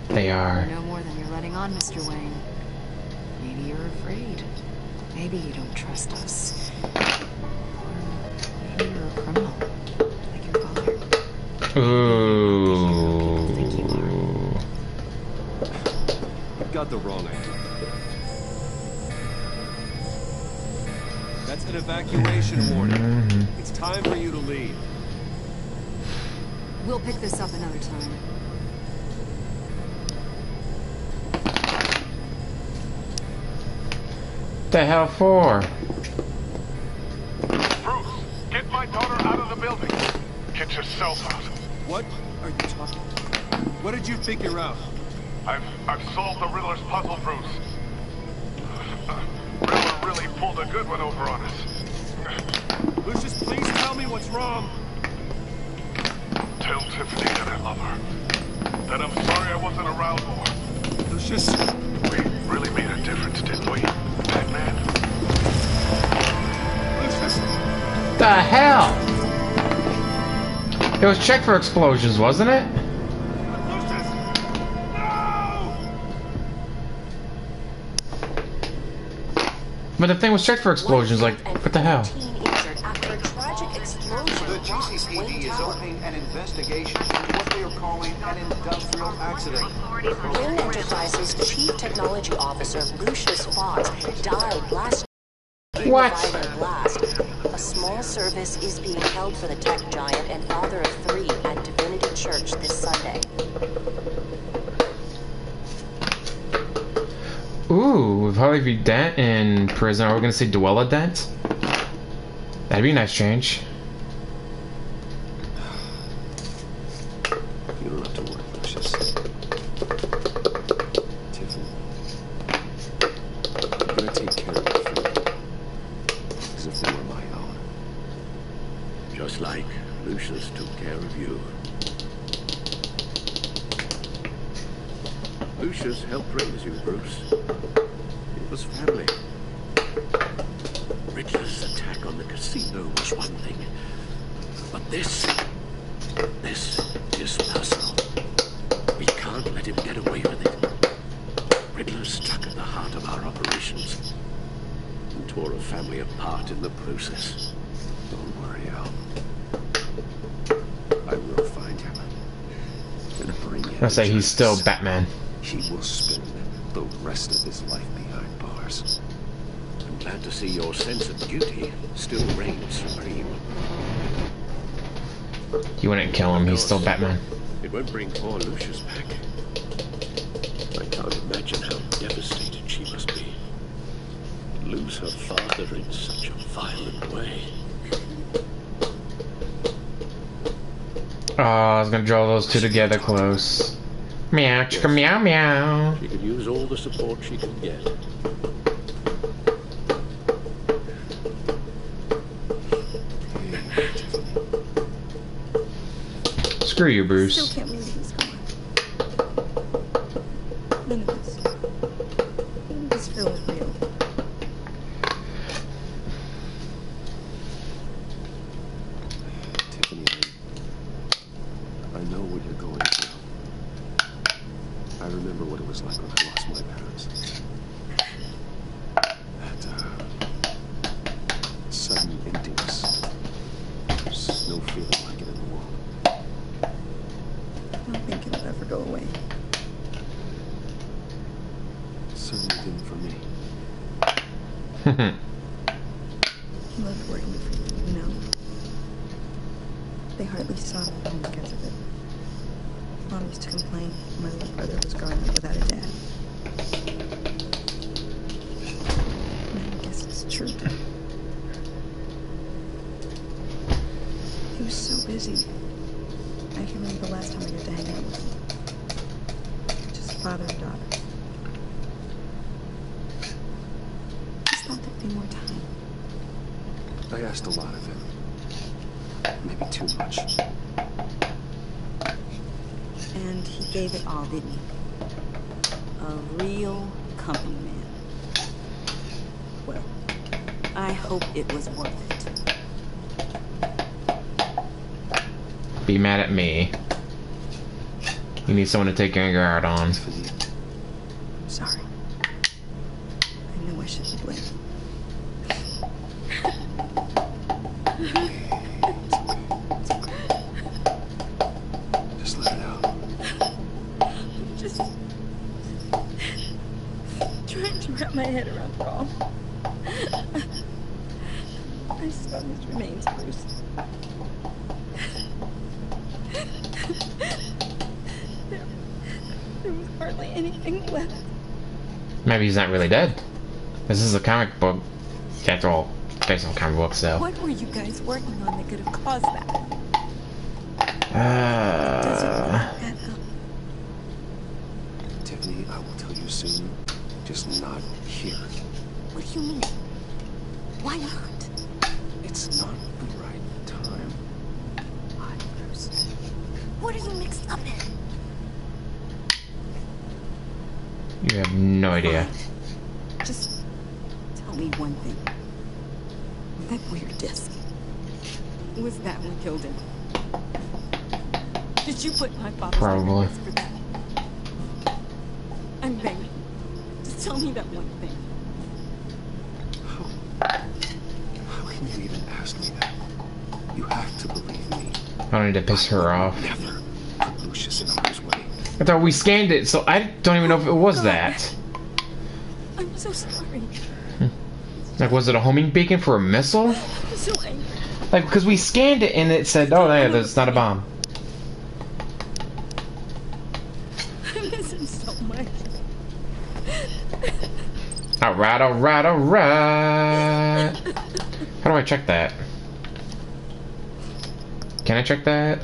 They are. You know more than you're letting on, Mr. Wayne. Maybe you're afraid. Maybe you don't trust us. Or maybe you're a criminal, like your father. Ooh. You've got the wrong idea. That's an evacuation warning. It's time for you to leave. We'll pick this up another time. The hell for? Bruce, get my daughter out of the building. Get yourself out. What are you talking about? What did you figure out? I've solved the Riddler's puzzle, Bruce. Riddler really pulled a good one over on us. Lucius, please tell me what's wrong. Tell Tiffany that I love her. That I'm sorry I wasn't around more. Lucius. We really made a difference, didn't we? Batman? Lucius. The hell? It was checked for explosions, wasn't it? Lucius! No! But the thing was checked for explosions, like, what the hell? The GCPD is opening an investigation into what they are calling an industrial accident. Wynn Enterprises Chief Technology Officer Lucius Fox died last year in a violent blast. A small service is being held for the tech giant and father of 3 at Divinity Church this Sunday. Ooh, with Harvey Dent in prison, are we gonna say Duella Dent? That'd be a nice change. You don't have to worry, Lucius. Tiffany, I'm gonna take care of you for you, as if they were my own. Just like Lucius took care of you. Lucius helped raise you, Bruce. It was family. Riddler's attack on the casino was one thing, but this... This is personal. We can't let him get away with it. Riddler struck at the heart of our operations and tore a family apart in the process. Don't worry, Al. I will find him. And bring him. I say he's still Batman. He will spend the rest of his life behind bars. I'm glad to see your sense of duty still reigns supreme. You wouldn't kill him, he's still Batman. It won't bring poor Lucius back. I can't imagine how devastated she must be. Lose her father in such a violent way. Oh, I was gonna draw those two together close. Meow, chicka, meow, meow. She could use all the support she can get. Screw you, Bruce. Still can't believe he's gone. None of this feels real. Tiffany, I know what you're going through. I remember what it was like when I lost my parents. That, sudden emptiness. There's no feeling like it in the world. I don't think it'll ever go away. It certainly didn't for me. He loved working for you, you know? They hardly saw me home because of it. Mom used to complain my little brother was growing up without a dad. And I guess it's true. He was so busy. I can remember the last time I got to hang out with him. Just father and daughter. Just thought there'd be more time. I asked a lot of him. Maybe too much. And he gave it all, didn't he? A real company man. Well, I hope it was worth it. Be mad at me. You need someone to take your anger out on. I'm sorry. I knew I should be blamed. Just let it out. Just trying to wrap my head around it all. I saw his remains, Bruce. There was hardly anything left. Maybe he's not really dead. This is a comic book. After all, based on comic books, so. What were you guys working on that could have caused that? Tiffany, I will tell you soon. Just not here. What do you mean? Why not? It's not the right time. Why, Bruce? What are you mixed up in? You have no idea. Just tell me one thing. That weird disc. Was that what killed him? Did you put my father's Probably. for that? I'm begging. Just tell me that one thing. How can you even ask me that? You have to believe me. I don't need to piss her off. Never put Lucius in harm's way. I thought we scanned it, so I don't even know if it was that. I'm so sorry. Like, was it a homing beacon for a missile? I'm so angry. Like, because we scanned it and it said, oh, yeah, that's not a bomb. I miss him so much. Alright, alright, alright. How do I check that? Can I check that?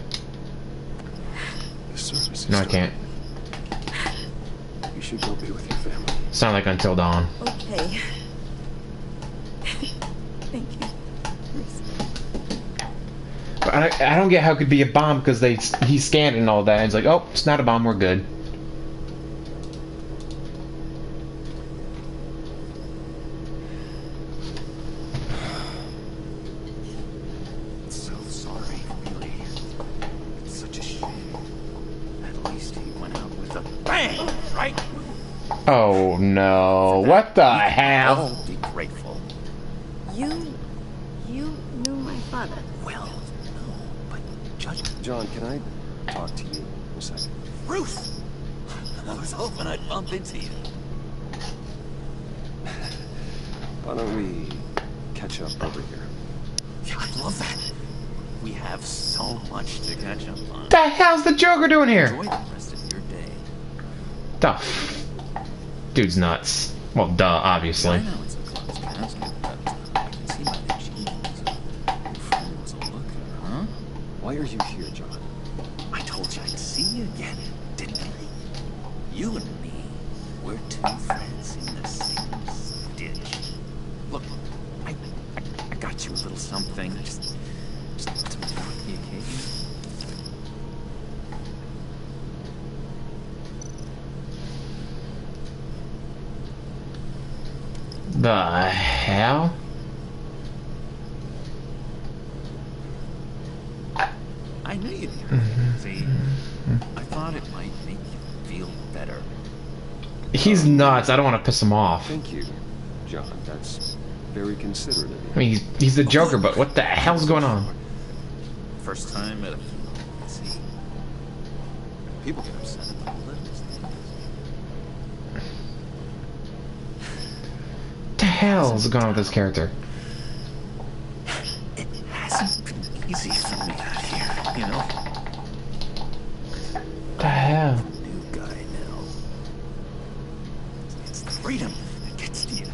No, I can't. You should go be with your family. Sound like Until Dawn. Okay. Thank you. But I don't get how it could be a bomb because he scanned it and all that. And it's like, oh, it's not a bomb, we're good. So sorry, really. It's right? Oh no! What the hell? All be grateful. You knew my father. Well, no, but Judge... John, can I talk to you for a second? Bruce! I was hoping I'd bump into you. Why don't we catch up over here? Yeah, I'd love that. We have so much to catch up on. What the hell's the Joker doing here? Enjoy the rest of your day. Duh. Dude's nuts. Well, duh, obviously. I know it's a closed casket, but I can see by the genes. Your friend was a looker, huh? Why are you here, John? I told you I'd see you again, didn't I? You and me, we're two friends in the same stitch. Look, I got you a little something, just to mark the occasion. The hell? I knew you'd hear it. See, I thought it might make you feel better. He's nuts. I don't want to piss him off. Thank you, John. That's very considerate of you. I mean, he's the Joker, but what the hell's going on? First time at a funeral, see. People get upset about the littlest things. What the hell's going on with this character? It hasn't been easy for me out here, you know? What the hell? New guy now. It's the freedom that gets to you.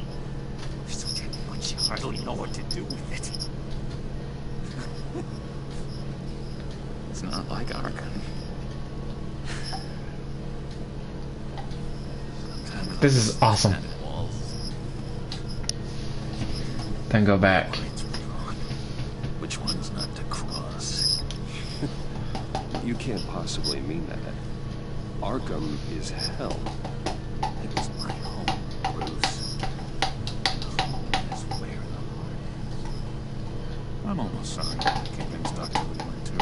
There's so damn much you hardly know what to do with it. It's not like Arkham. This is awesome. Then go back. Which one's not to cross? You can't possibly mean that. Arkham is hell. It was my home, Bruce. Home is where the heart is. I'm almost sorry that Kingpin's doctor would went too.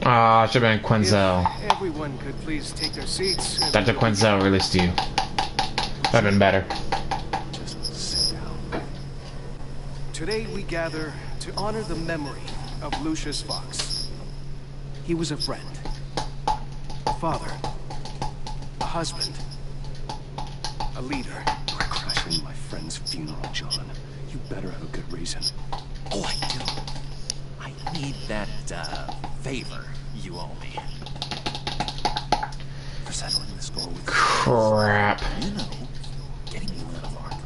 Ah, should have been Quenzel. If everyone could please take their seats. Dr. Quenzel released you. That'd have been better. Just sit down. Today we gather to honor the memory of Lucius Fox. He was a friend, a father, a husband, a leader. You're crashing my friend's funeral, John. You better have a good reason. Oh, I do. I need that, favor you owe me. For settling the score with... Crap. You know, getting you out of Arkham.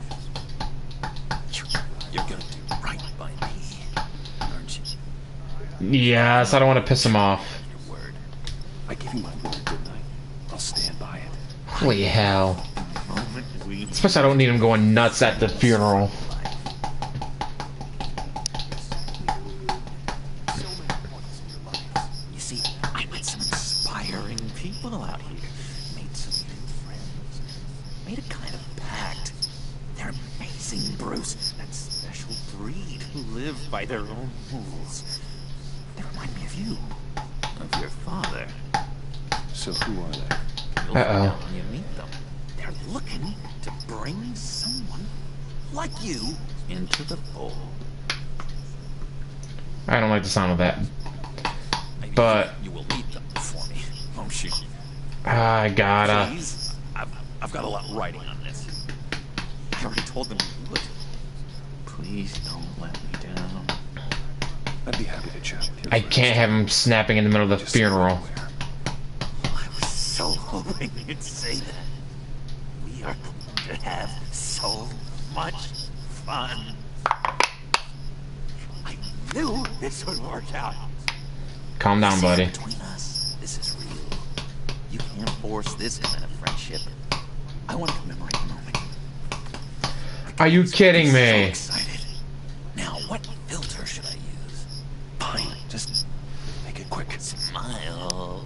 You're gonna do right by me, aren't you? Yes, I don't want to piss him off. Your word. I gave you my word, didn't I? I'll stand by it. Holy hell. The moment we... Especially I don't need him going nuts at the funeral. You see, I met some inspiring people out here. Made some new friends. Made a kind of pact. They're amazing, Bruce. That special breed who live by their own rules. They remind me of you. Of your father. So who are they? You'll find out when you meet them. They're looking to bring someone like you into the fold. I don't like the sound of that. But You will meet them for me, won't you? I gotta. Please? I've got a lot writing on this. I already told them you would. Please don't let me down. I'd be happy to chat with you. I can't have him snapping in the middle of the funeral. I was so hoping you'd say that. We are going to have so much fun. I knew this would work out. Calm down, buddy. Between us, this is real. You can't force this kind of friendship. I want to commemorate the moment. Are you kidding So me? excited. Now, what filter should I use? Fine, just make it quick. Smile.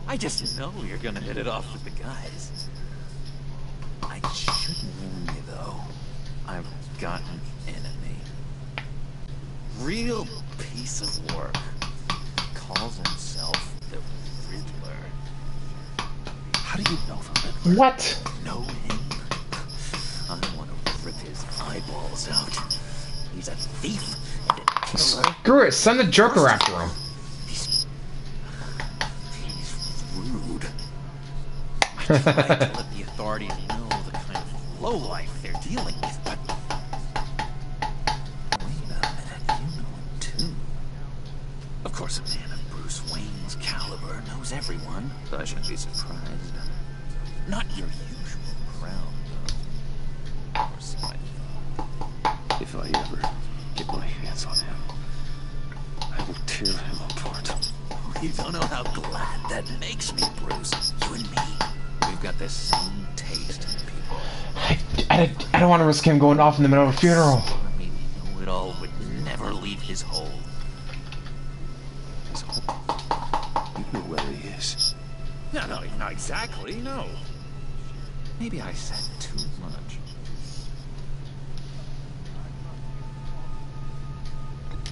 I just know you're gonna hit it off with the guys. I should warn you, though. I've got an enemy. real piece of work. Calls himself the Riddler. How do you know the Riddler? What? Know him? I want to rip his eyeballs out. He's a thief and a killer. Screw it, send the Joker after him. He's rude. I tried to let the authorities know the kind of lowlife they're dealing with, but... Wait a minute, you know him too. Of course, a man of Bruce Wayne's caliber knows everyone, so I shouldn't be surprised. Not your usual crowd, though. Or so I thought. If I ever get my hands on him, I will tear him apart. You don't know how glad that makes me, Bruce. You and me, we've got the same taste in people. I don't want to risk him going off in the middle of a funeral. I mean, know-it-all would never leave his hold. His hold? You know where he is. No, not exactly, no. Maybe I said too much.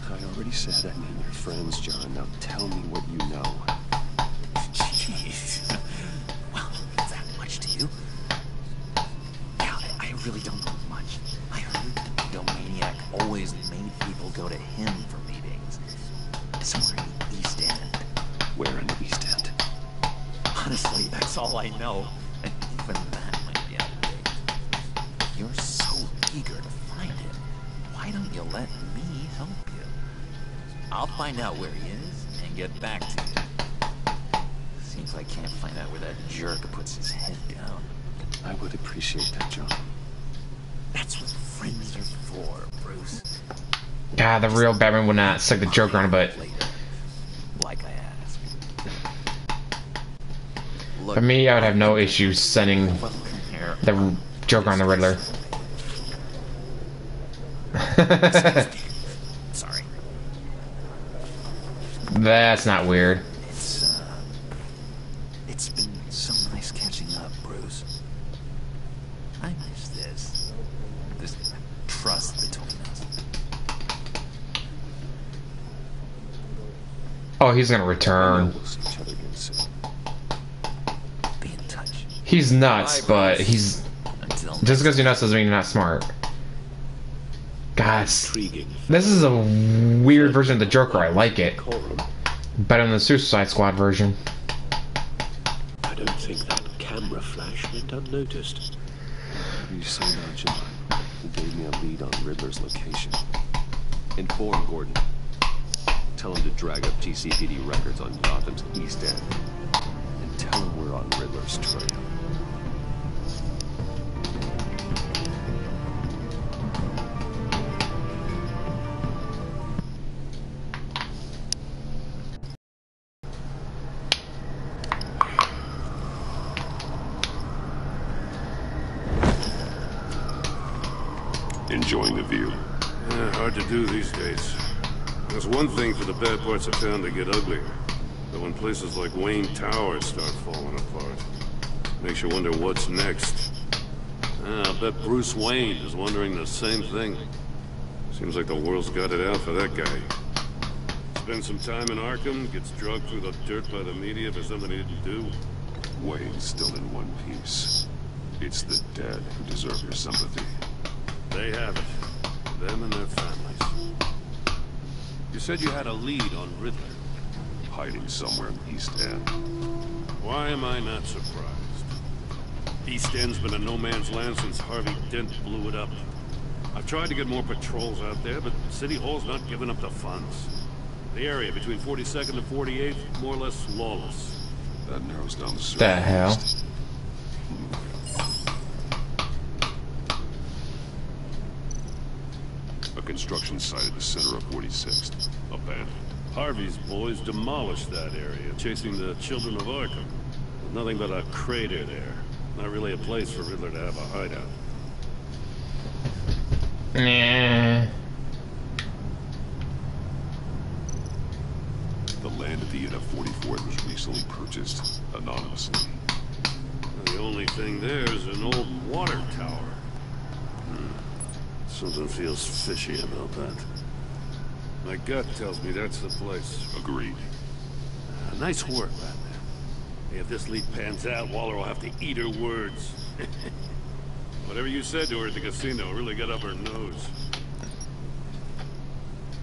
I already said I mean your friends, John. Now tell me what you know. Jeez. Well, is that much to you? Yeah, I really don't know much. I heard the Domaniac always made people go to him for meetings. Somewhere in the East End. Where in the East End? Honestly, that's all I know. And even that might be out of date. You're so eager to find him. Why don't you let me help you? I'll find out where he is and get back to you. Seems I can't find out where that jerk puts his head down. I would appreciate that, John. That's what friends are for, Bruce. God, the real Batman would not stick the Joker on, but Like I asked. for me, I would have no issues sending the Joker on the Riddler. Sorry. That's not weird. It's been so nice catching up, Bruce. I miss this. This trust between us. Oh, he's gonna return. We'll see each other again soon. Be in touch. He's nuts, but he's... Until Just because you're nuts doesn't mean you're not smart. Guys, this is a weird version of the Joker. I like it. Better than the Suicide Squad version. I don't think that camera flash went unnoticed. You say now, John, who gave me a lead on Riddler's location. Inform Gordon. Tell him to drag up GCPD records on Gotham's East End. And tell him we're on Riddler's trail. Enjoying the view. Yeah, hard to do these days. It's one thing for the bad parts of town to get uglier, but when places like Wayne Tower start falling apart, makes you wonder what's next. I bet Bruce Wayne is wondering the same thing. Seems like the world's got it out for that guy. Spends some time in Arkham, gets drugged through the dirt by the media for something he didn't do. Wayne's still in one piece. It's the dead who deserve your sympathy. They have it. Them and their families. You said you had a lead on Riddler. Hiding somewhere in the East End. Why am I not surprised? East End's been a no-man's land since Harvey Dent blew it up. I've tried to get more patrols out there, but City Hall's not giving up the funds. The area between 42nd and 48th, more or less lawless. That narrows down the search. The hell? A construction site at the center of 46th. Abandoned. Harvey's boys demolished that area, chasing the children of Arkham. With nothing but a crater there. Not really a place for Riddler to have a hideout. Nah. The land at the end of 44th was recently purchased anonymously. The only thing there is an old water tower. Something feels fishy about that. My gut tells me that's the place. Agreed. Nice work, Batman. If this lead pans out, Waller will have to eat her words. Whatever you said to her at the casino really got up her nose.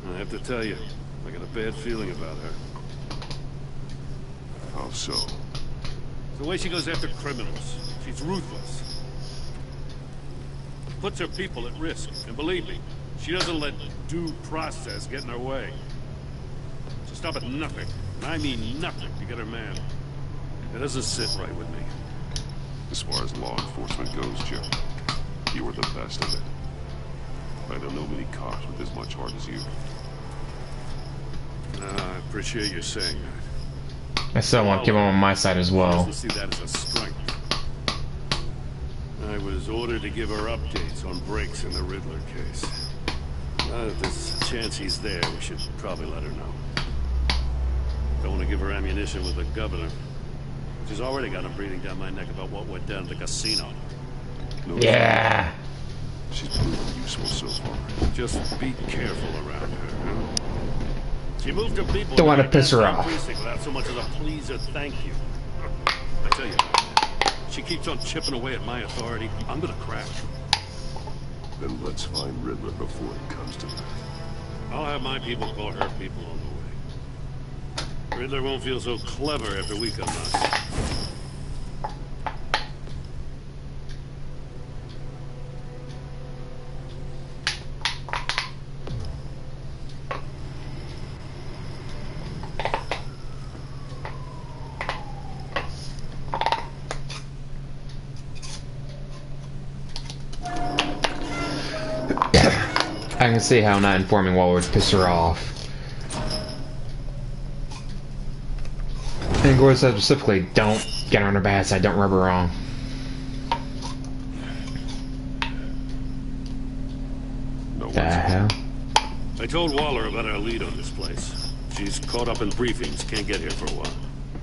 I have to tell you, I got a bad feeling about her. How so? The way she goes after criminals. She's ruthless. Puts her people at risk. And believe me, she doesn't let due process get in her way. She'll stop at nothing, and I mean nothing, to get her man. It doesn't sit right with me. As far as law enforcement goes, Joe, you are the best of it. I don't know many cops with as much heart as you. I appreciate you saying that. I still want to keep him on my side as well. I see that as a strength. I was ordered to give her updates on breaks in the Riddler case. If there's a chance he's there, we should probably let her know. Don't want to give her ammunition with the governor. She's already got him breathing down my neck about what went down at the casino. No, yeah. She's proven useful so far. Just be careful around her, huh? She moved her people. Don't want to piss her off. Without so much as a please or thank you. I tell you, she keeps on chipping away at my authority. I'm gonna crash. Then let's find Riddler before it comes to that. I'll have my people call her people on the way. Riddler won't feel so clever after we come out. I can see how not informing Waller would piss her off. And Gore said specifically, don't get her on her bad side, don't rub her wrong. No the hell? I told Waller about our lead on this place. She's caught up in briefings, can't get here for a while.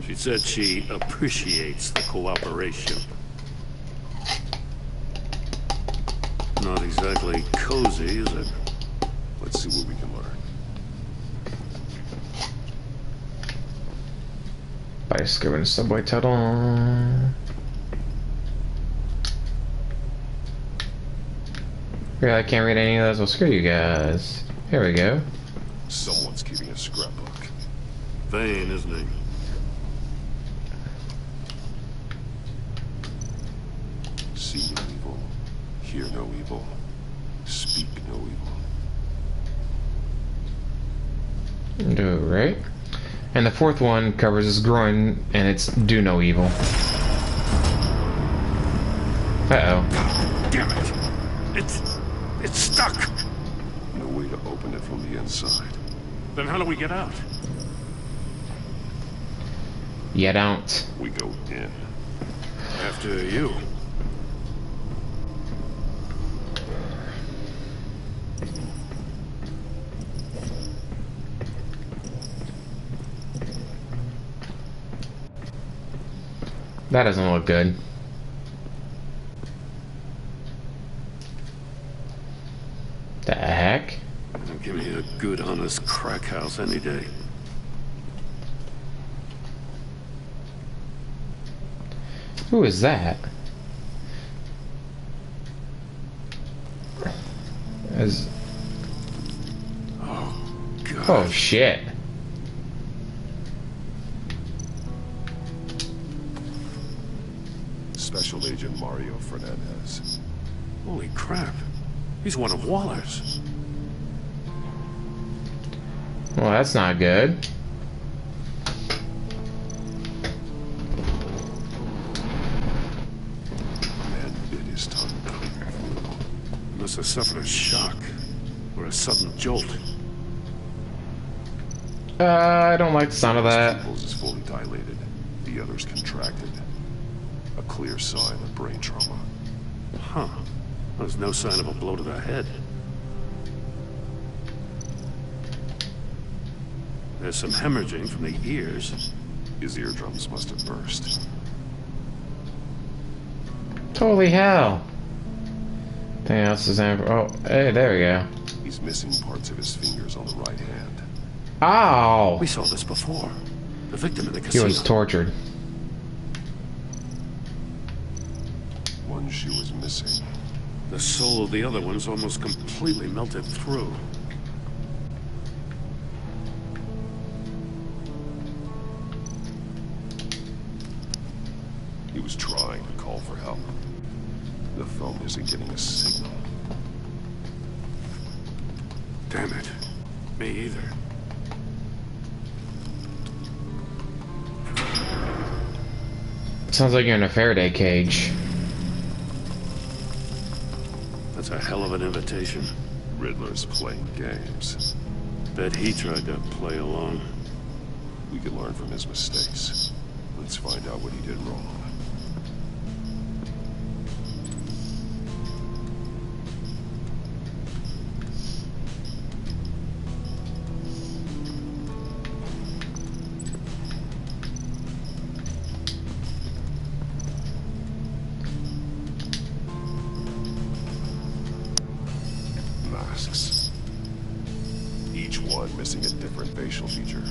She said she appreciates the cooperation. Not exactly cozy, is it? Let's see what we can learn. By skipping the subway tunnel. Yeah, I can't read any of those. Well, screw you guys. Here we go. Someone's keeping a scrapbook. Vain, isn't he? See no evil, hear no evil, speak no evil. Do it right. And the fourth one covers his groin, and it's do no evil. Uh-oh. Damn it! It's stuck! No way to open it from the inside. Then how do we get out? You don't. We go in. After you. That doesn't look good. The heck? Give me a good, honest crack house any day. Who is that? As... Oh, God. Oh, shit. Special Agent Mario Fernandez. Holy crap. He's one of Waller's. Well, that's not good. Man bit his tongue clear. He must have suffered a shock. Or a sudden jolt. I don't like the sound of that. His pupils is fully dilated. The other's contracted. A clear sign of brain trauma. Huh. There's no sign of a blow to the head. There's some hemorrhaging from the ears. His eardrums must have burst. Holy hell. Anything else is in? Oh, hey, there we go. He's missing parts of his fingers on the right hand. Ow! We saw this before. The victim in the He casino. was tortured. One shoe is missing. The soul of the other one's almost completely melted through. He was trying to call for help. The phone isn't getting a signal. Damn it. Me either. Sounds like you're in a Faraday cage. That's a hell of an invitation. Riddler's playing games. Bet he tried to play along. We can learn from his mistakes. Let's find out what he did wrong. Masks. Each one missing a different facial feature.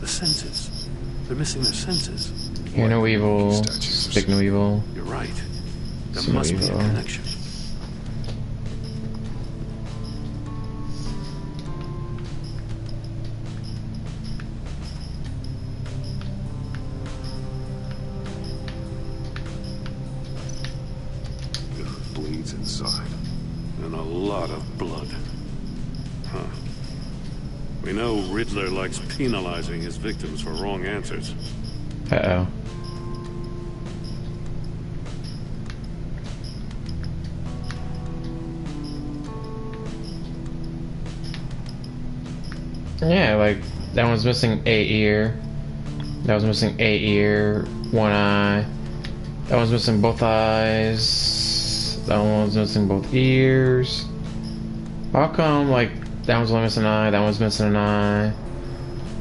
The senses. They're missing their senses. Hear no evil, speak no evil. You're right. There See must no be a evil. connection. It bleeds inside. And a lot of blood. Huh. We know Riddler likes penalizing his victims for wrong answers. Uh-oh. Yeah, like, that one's missing a ear. That was missing a ear, one eye. That one's missing both eyes. That one's missing both ears. How come, like, that one's only missing an eye, that one's missing an eye,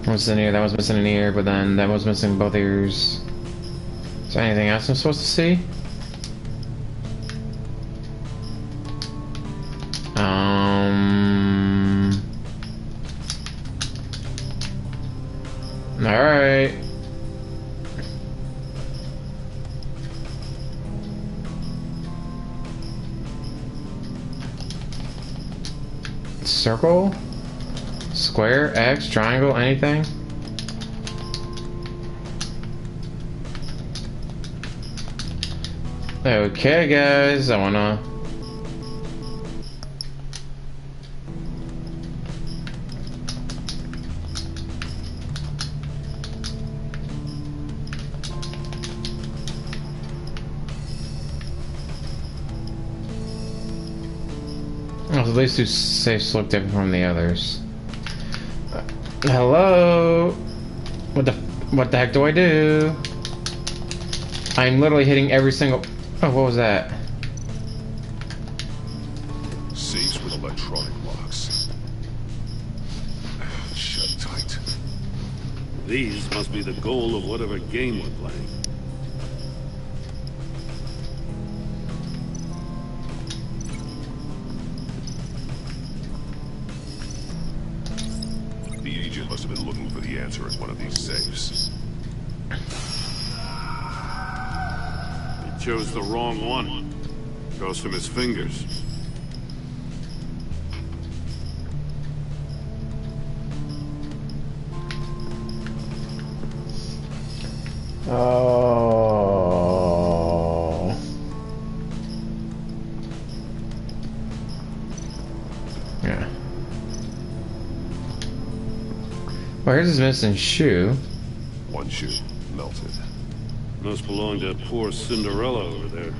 that one's missing an ear, that one's missing an ear, but then that one's missing both ears. Is there anything else I'm supposed to see? Alright. Circle? Square? X? Triangle? Anything? Okay, guys, I wanna... Well, at least these safes look different from the others. Hello? What the heck do I do? I'm literally hitting every single... Oh, what was that? Safes with electronic locks. Shut tight. These must be the goal of whatever game we're playing. The agent must have been looking for the answer in one of these safes. He chose the wrong one. Cost him his fingers. Oh. Yeah. Well, here's his missing shoe. One shoe melted. Must belong to poor Cinderella over there.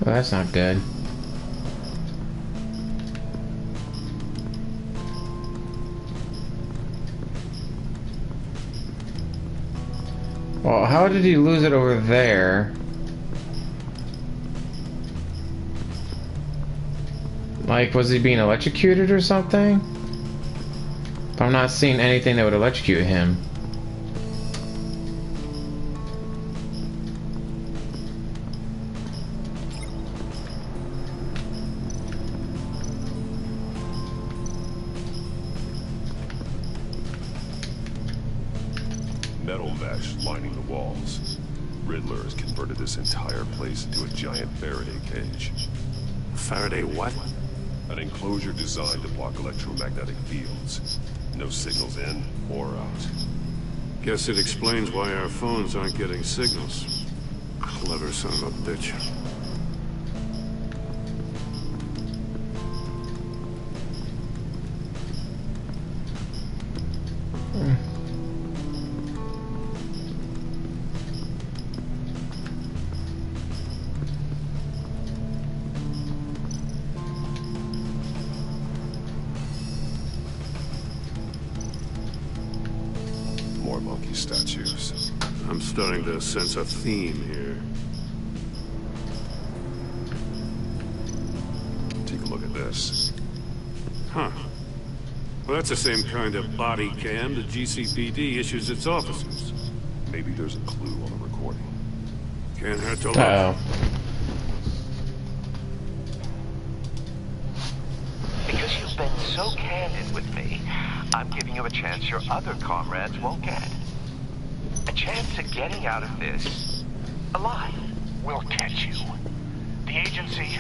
Well, that's not good. Well, how did he lose it over there? Like, was he being electrocuted or something? But I'm not seeing anything that would electrocute him. Metal mesh lining the walls. Riddler has converted this entire place into a giant Faraday cage. Faraday what? An enclosure designed to block electromagnetic fields. No signals in or out. Guess it explains why our phones aren't getting signals. Clever son of a bitch. More monkey statues. I'm starting to sense a theme here. Take a look at this. Huh. Well, that's the same kind of body cam the GCPD issues its officers. Maybe there's a clue on the recording. Can't hurt to look. Uh-oh. Because you've been so candid with me, I'm giving you a chance your other comrades won't get. A chance at getting out of this alive. We'll catch you. The agency,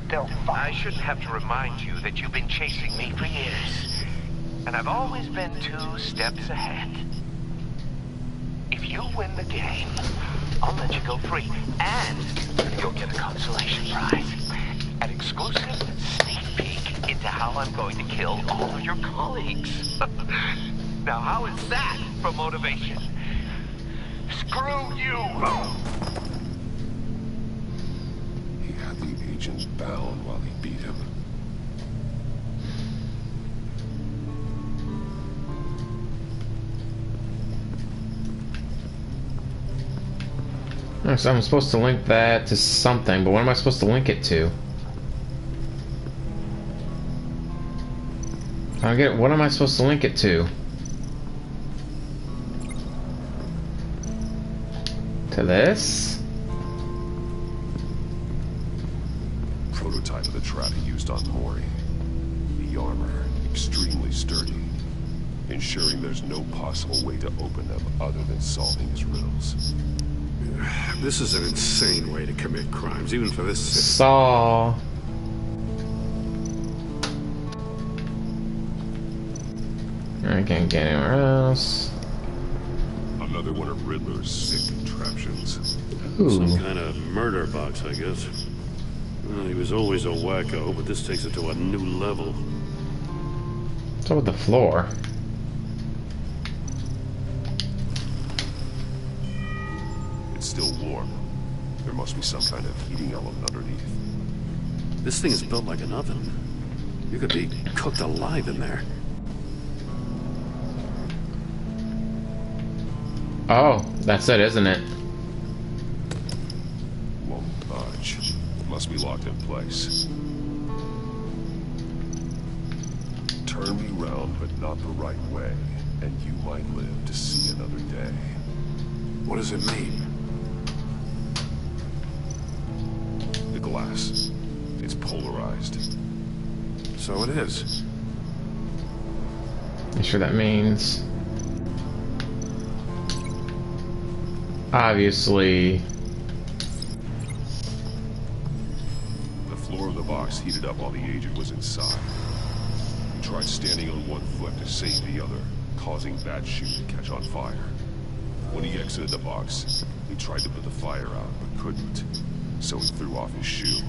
they'll find. I shouldn't have to remind you that you've been chasing me for years. And I've always been 2 steps ahead. If you win the game, I'll let you go free. And you'll get a consolation prize. An exclusive sneak peek into how I'm going to kill all of your colleagues. Now, how is that for motivation? Screw you! He had the agent bound while he beat him. So I'm supposed to link that to something, but what am I supposed to link it to? I don't get it. What am I supposed to link it to? To this? Prototype of the trap he used on Mori. The armor, extremely sturdy, ensuring there's no possible way to open them other than solving his riddles. This is an insane way to commit crimes, even for this city. Saw. I can't get anywhere else. Another one of Riddler's sick contraptions. Ooh. Some kind of murder box, I guess. Well, he was always a wacko, but this takes it to a new level. What's up with the floor? It's still warm. There must be some kind of heating element underneath. This thing is built like an oven. You could be cooked alive in there. Oh, that's it, isn't it? Won't budge. Must be locked in place. Turn me round, but not the right way, and you might live to see another day. What does it mean? The glass. It's polarized. So it is. I'm sure that means... obviously... The floor of the box heated up while the agent was inside. He tried standing on one foot to save the other, causing that shoe to catch on fire. When he exited the box, he tried to put the fire out, but couldn't, so he threw off his shoe.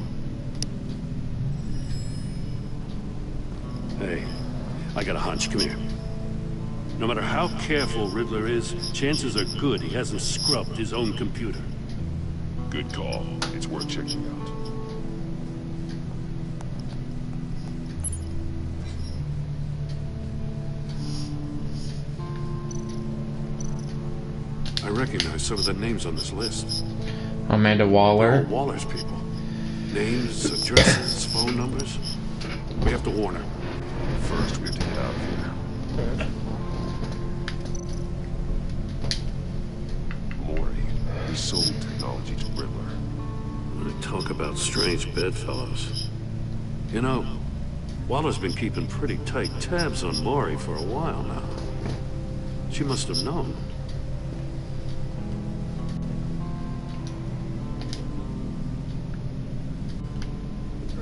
Hey, I got a hunch. Come here. No matter how careful Riddler is, chances are good he hasn't scrubbed his own computer. Good call. It's worth checking out. I recognize some of the names on this list. Amanda Waller. All Waller's people. Names, addresses, phone numbers. to warn her. First, we have to get out of here. Maury, he sold technology to Riddler. They talk about strange bedfellows. You know, Waller's been keeping pretty tight tabs on Maury for a while now. She must have known.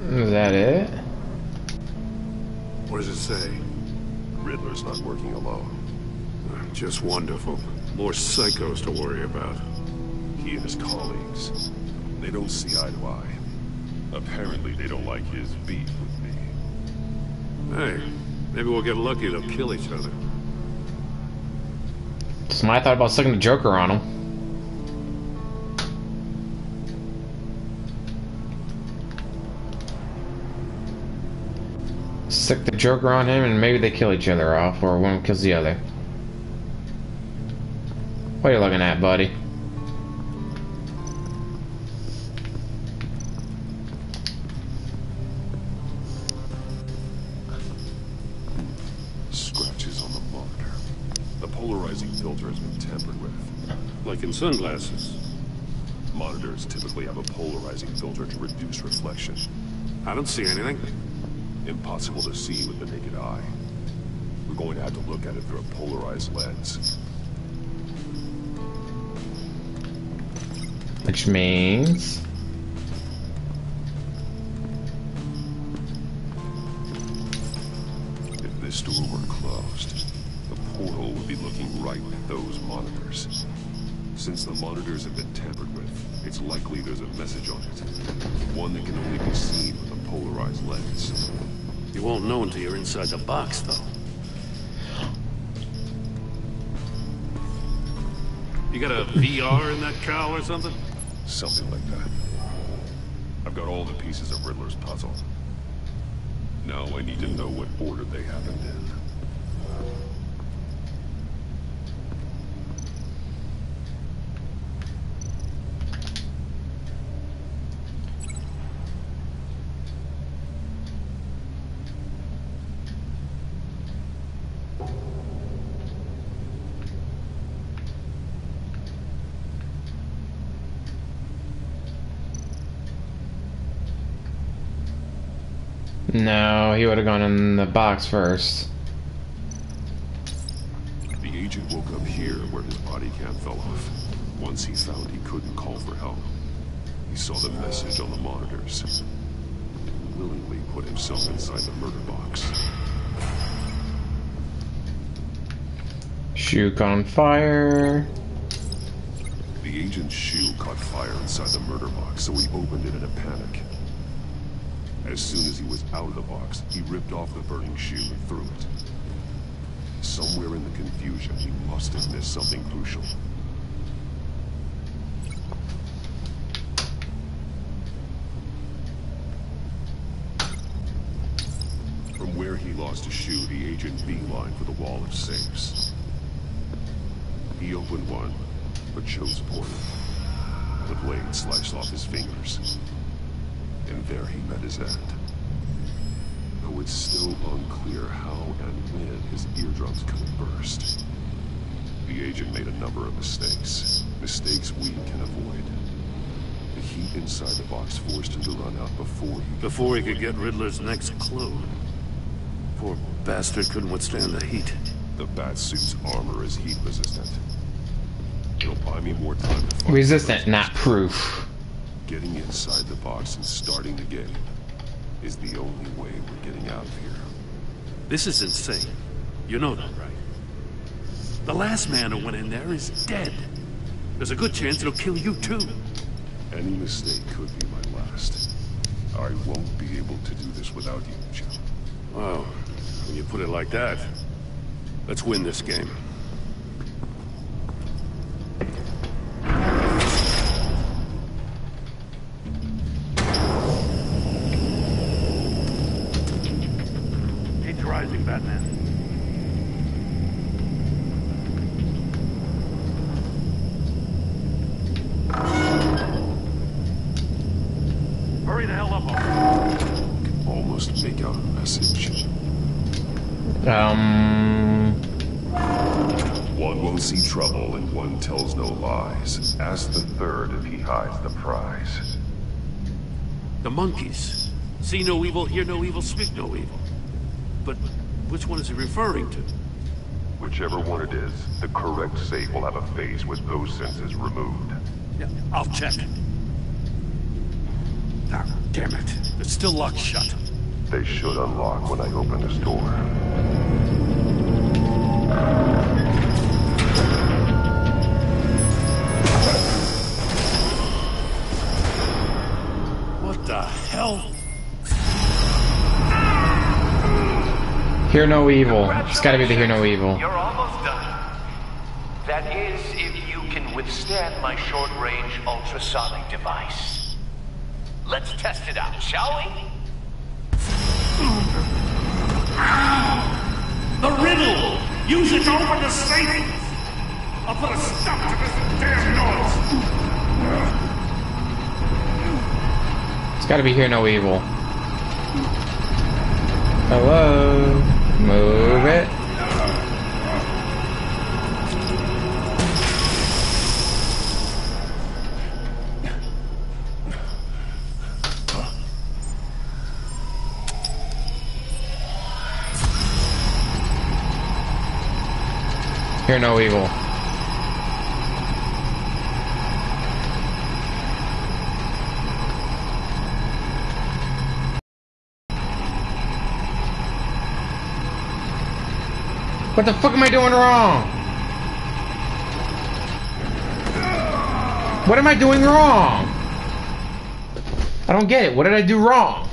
Is that it? What does it say? Riddler's not working alone. Just wonderful. More psychos to worry about. He and his colleagues, they don't see eye to eye. Apparently, they don't like his beef with me. Hey, maybe we'll get lucky to kill each other. Somebody thought about sticking the Joker on him. Stick the Joker on him and maybe they kill each other off, or one kills the other. What are you looking at, buddy? Scratches on the monitor. The polarizing filter has been tampered with. Like in sunglasses. Monitors typically have a polarizing filter to reduce reflection. I don't see anything. Impossible to see with the naked eye. We're going to have to look at it through a polarized lens. Which means... if this door were closed, the portal would be looking right at those monitors. Since the monitors have been tampered with, it's likely there's a message on it. One that can only be seen with a polarized lens. You won't know until you're inside the box, though. You got a VR in that cowl or something? Something like that. I've got all the pieces of Riddler's puzzle. Now I need to know what order they happened in. No, he would have gone in the box first. The agent woke up here where his body cam fell off. Once he found he couldn't call for help, he saw the message on the monitors. He willingly put himself inside the murder box. Shoe caught on fire. The agent's shoe caught fire inside the murder box, so he opened it in a panic. As soon as he was out of the box, he ripped off the burning shoe and threw it. Somewhere in the confusion, he must have missed something crucial. From where he lost a shoe, the agent beelined for the wall of safes. He opened one, but chose poorly. The blade sliced off his fingers. And there he met his end. Though it's still unclear how and when his eardrums could have burst. The agent made a number of mistakes. Mistakes we can avoid. The heat inside the box forced him to run out before he could get Riddler's next clue. Poor bastard couldn't withstand the heat. The Batsuit's armor is heat resistant. It'll buy me more time to find resistant, not proof. Getting inside the box and starting the game is the only way we're getting out of here. This is insane. You know that, right? The last man who went in there is dead. There's a good chance it'll kill you too. Any mistake could be my last. I won't be able to do this without you, Jim. Well, when you put it like that, let's win this game. Rising, Batman. Hurry the hell up, almost make out a message. One won't see trouble and one tells no lies. Ask the third if he hides the prize. The monkeys. See no evil, hear no evil, speak no evil. But which one is he referring to? Whichever one it is, the correct safe will have a phase with those senses removed. Yeah, I'll check. Ah, damn it. It's still locked shut. They should unlock when I open this door. What the hell? Hear no evil. It's gotta be the hear no evil. You're almost done. That is, if you can withstand my short-range ultrasonic device. Let's test it out, shall we? The riddle! Use it to open the safe! I'll put a stop to this damn noise! It's gotta be hear no evil. Hello? Move it. Hear no evil. What the fuck am I doing wrong? What am I doing wrong? I don't get it. What did I do wrong?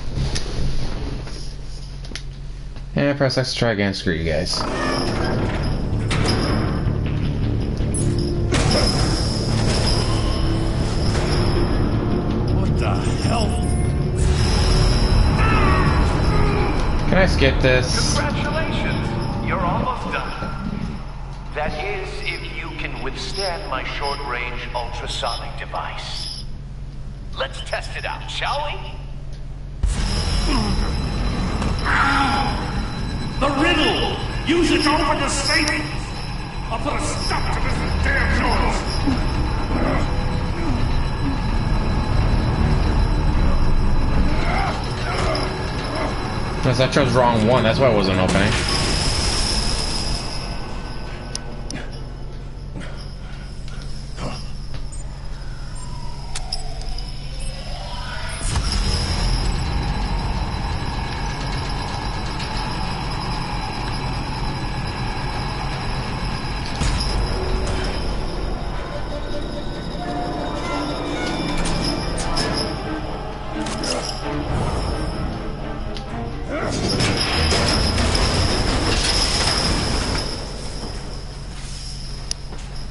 And press X to try again. Screw you guys. What the hell? Can I skip this? Congratulations! You're almost done. That is, if you can withstand my short-range ultrasonic device. Let's test it out, shall we? The riddle! Use it to open the safe! I'll put a stop to this damn noise! Because I chose wrong one, that's why it wasn't opening.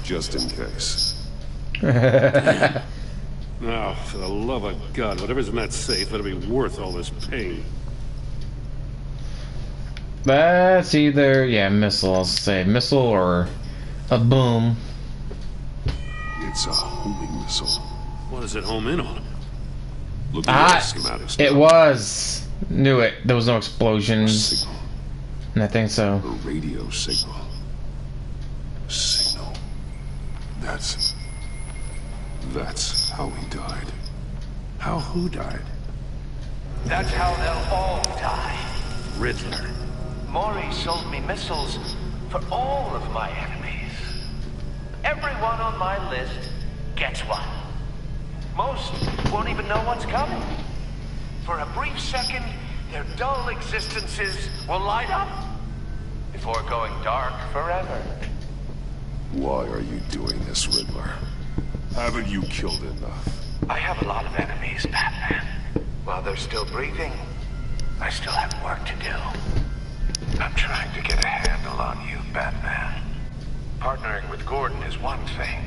Just in case. Now, for the love of God, whatever's in that safe better be worth all this pain. That's either, yeah, missile, I'll say. Missile or a boom. It's a homing missile. What does it home in on? Look at the schematics. It was. Knew it. There was no explosions. And I think so. A radio signal. Signal. That's how he died. How who died? That's how they'll all die. Riddler. Mori sold me missiles for all of my enemies. Everyone on my list gets one. Most won't even know what's coming. For a brief second, their dull existences will light up before going dark forever. Why are you doing this, Riddler? Haven't you killed enough? I have a lot of enemies, Batman. While they're still breathing, I still have work to do. I'm trying to get a handle on you, Batman. Partnering with Gordon is one thing.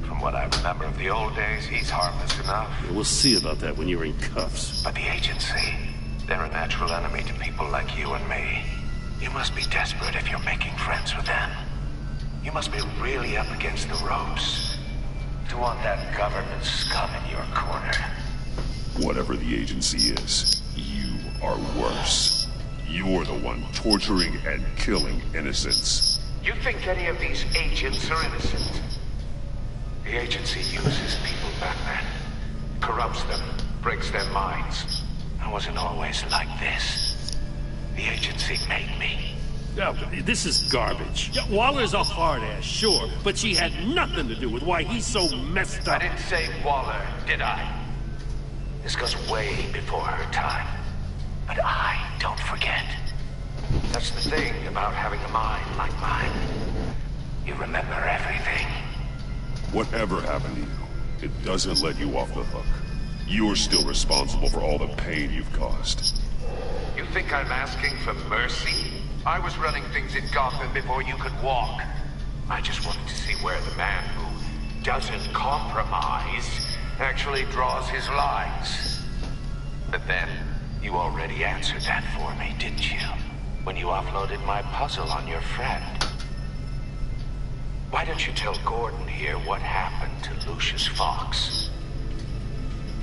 From what I remember of the old days, he's harmless enough. Yeah, we'll see about that when you're in cuffs. But the agency, they're a natural enemy to people like you and me. You must be desperate if you're making friends with them. You must be really up against the ropes to want that government scum in your corner. Whatever the agency is, you are worse. You're the one torturing and killing innocents. You think any of these agents are innocent? The agency uses people, Batman. Corrupts them, breaks their minds. I wasn't always like this. The agency made me. Yeah, this is garbage. Yeah, Waller's a hard ass, sure, but she had nothing to do with why he's so messed up. I didn't say Waller, did I? This goes way before her time. But I don't forget. That's the thing about having a mind like mine. You remember everything. Whatever happened to you, it doesn't let you off the hook. You're still responsible for all the pain you've caused. You think I'm asking for mercy? I was running things in Gotham before you could walk. I just wanted to see where the man who doesn't compromise actually draws his lines. But then, you already answered that for me, didn't you? When you offloaded my puzzle on your friend. Why don't you tell Gordon here what happened to Lucius Fox?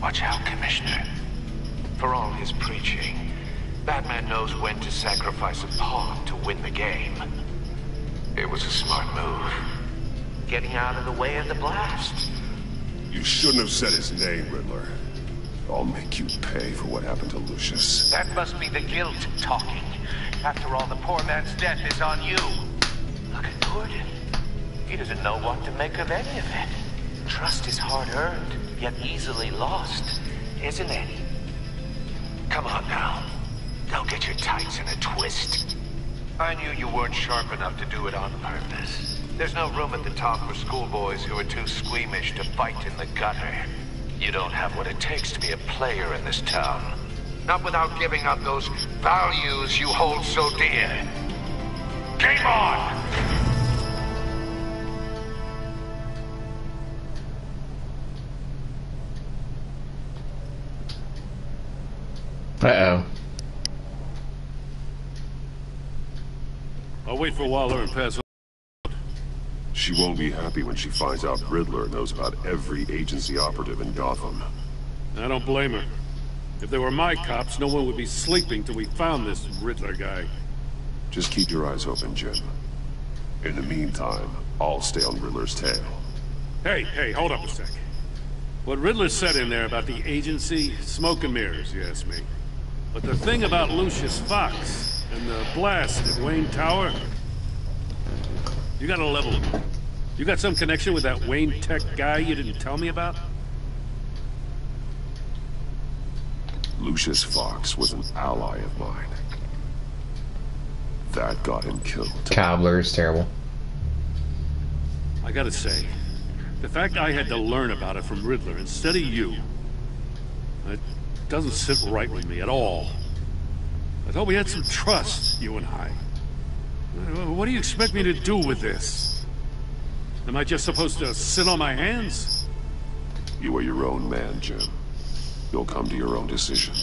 Watch out, Commissioner. For all his preaching, Batman knows when to sacrifice a pawn to win the game. It was a smart move. Getting out of the way of the blast. You shouldn't have said his name, Riddler. I'll make you pay for what happened to Lucius. That must be the guilt talking. After all, the poor man's death is on you. Look at Gordon. He doesn't know what to make of any of it. Trust is hard-earned, yet easily lost, isn't it? Come on now. Don't get your tights in a twist. I knew you weren't sharp enough to do it on purpose. There's no room at the top for schoolboys who are too squeamish to fight in the gutter. You don't have what it takes to be a player in this town. Not without giving up those values you hold so dear. Game on! Uh-oh. I'll wait for Waller and pass on. She won't be happy when she finds out Riddler knows about every agency operative in Gotham. I don't blame her. If they were my cops, no one would be sleeping till we found this Riddler guy. Just keep your eyes open, Jim. In the meantime, I'll stay on Riddler's tail. Hey, hold up a sec. What Riddler said in there about the agency, smoke and mirrors, you ask me. But the thing about Lucius Fox and the blast at Wayne Tower, you gotta level it. You got some connection with that Wayne Tech guy you didn't tell me about? Lucius Fox was an ally of mine. That got him killed. Cobbler is terrible. I gotta say, the fact I had to learn about it from Riddler instead of you, it doesn't sit right with me at all. I thought we had some trust, you and I. What do you expect me to do with this? Am I just supposed to sit on my hands? You are your own man, Jim. You'll come to your own decision.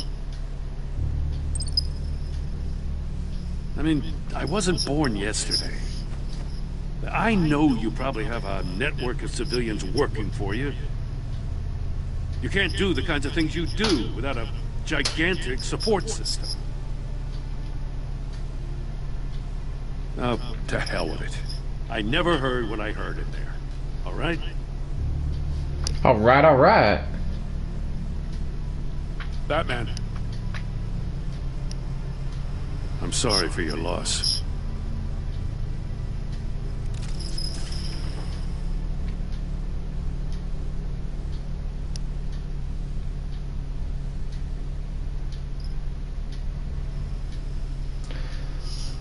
I mean, I wasn't born yesterday. I know you probably have a network of civilians working for you. You can't do the kinds of things you do without a gigantic support system. Oh, to hell with it. I never heard what I heard in there. All right? All right, all right. Batman. I'm sorry for your loss.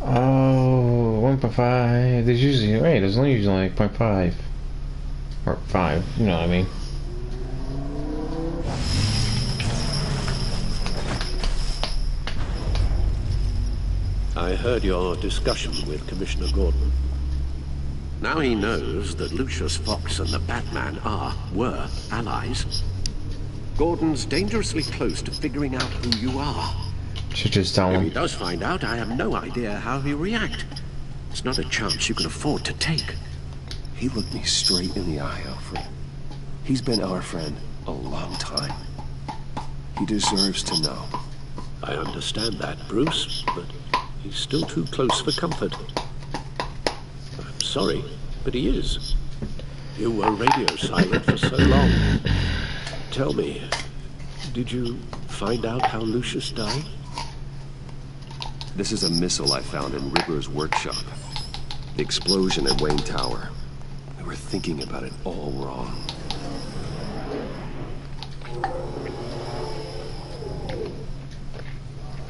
Oh, 1.5. There's usually, wait, there's only usually like 0.5. Or 5, you know what I mean. I heard your discussion with Commissioner Gordon. Now he knows that Lucius Fox and the Batman were allies. Gordon's dangerously close to figuring out who you are. Should just tell If him. he does find out, I have no idea how he'll react. It's not a chance you can afford to take. He looked me straight in the eye, Alfred. He's been our friend a long time. He deserves to know. I understand that, Bruce, but He's still too close for comfort. I'm sorry, but he is. You were radio silent for so long. Tell me, did you find out how Lucius died? This is a missile I found in Riddler's workshop. The explosion at Wayne Tower. We were thinking about it all wrong.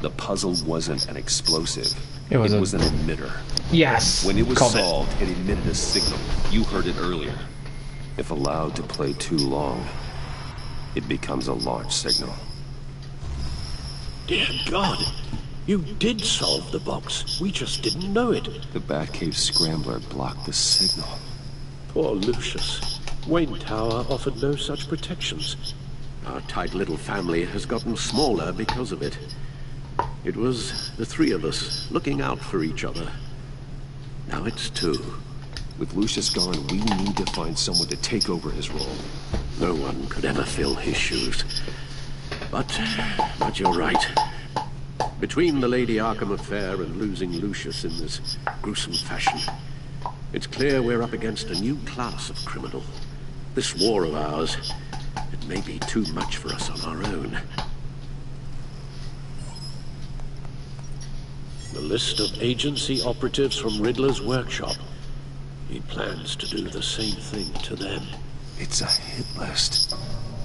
The puzzle wasn't an explosive. It was an emitter. Yes. When it was solved, it emitted a signal. You heard it earlier. If allowed to play too long, it becomes a launch signal. Dear God, you did solve the box. We just didn't know it. The Batcave Scrambler blocked the signal. Poor Lucius. Wayne Tower offered no such protections. Our tight little family has gotten smaller because of it. It was the three of us looking out for each other. Now it's two. With Lucius gone, we need to find someone to take over his role. No one could ever fill his shoes. But you're right. Between the Lady Arkham affair and losing Lucius in this gruesome fashion, it's clear we're up against a new class of criminal. This war of ours, it may be too much for us on our own. The list of agency operatives from Riddler's workshop. He plans to do the same thing to them. It's a hit list.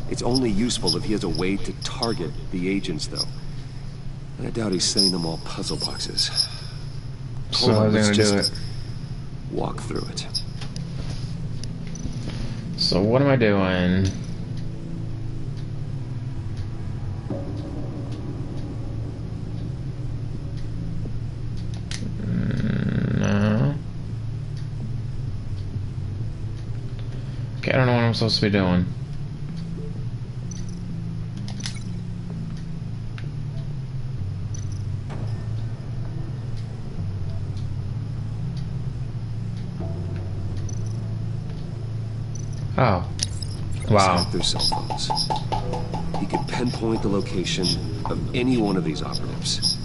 It's only useful if he has a way to target the agents, though. I doubt he's sending them all puzzle boxes. So how's he gonna do it? Walk through it. So what am I doing? No. Okay, I don't know what I'm supposed to be doing. Oh. Wow. Hack their cell phones. He can pinpoint the location of any one of these operatives.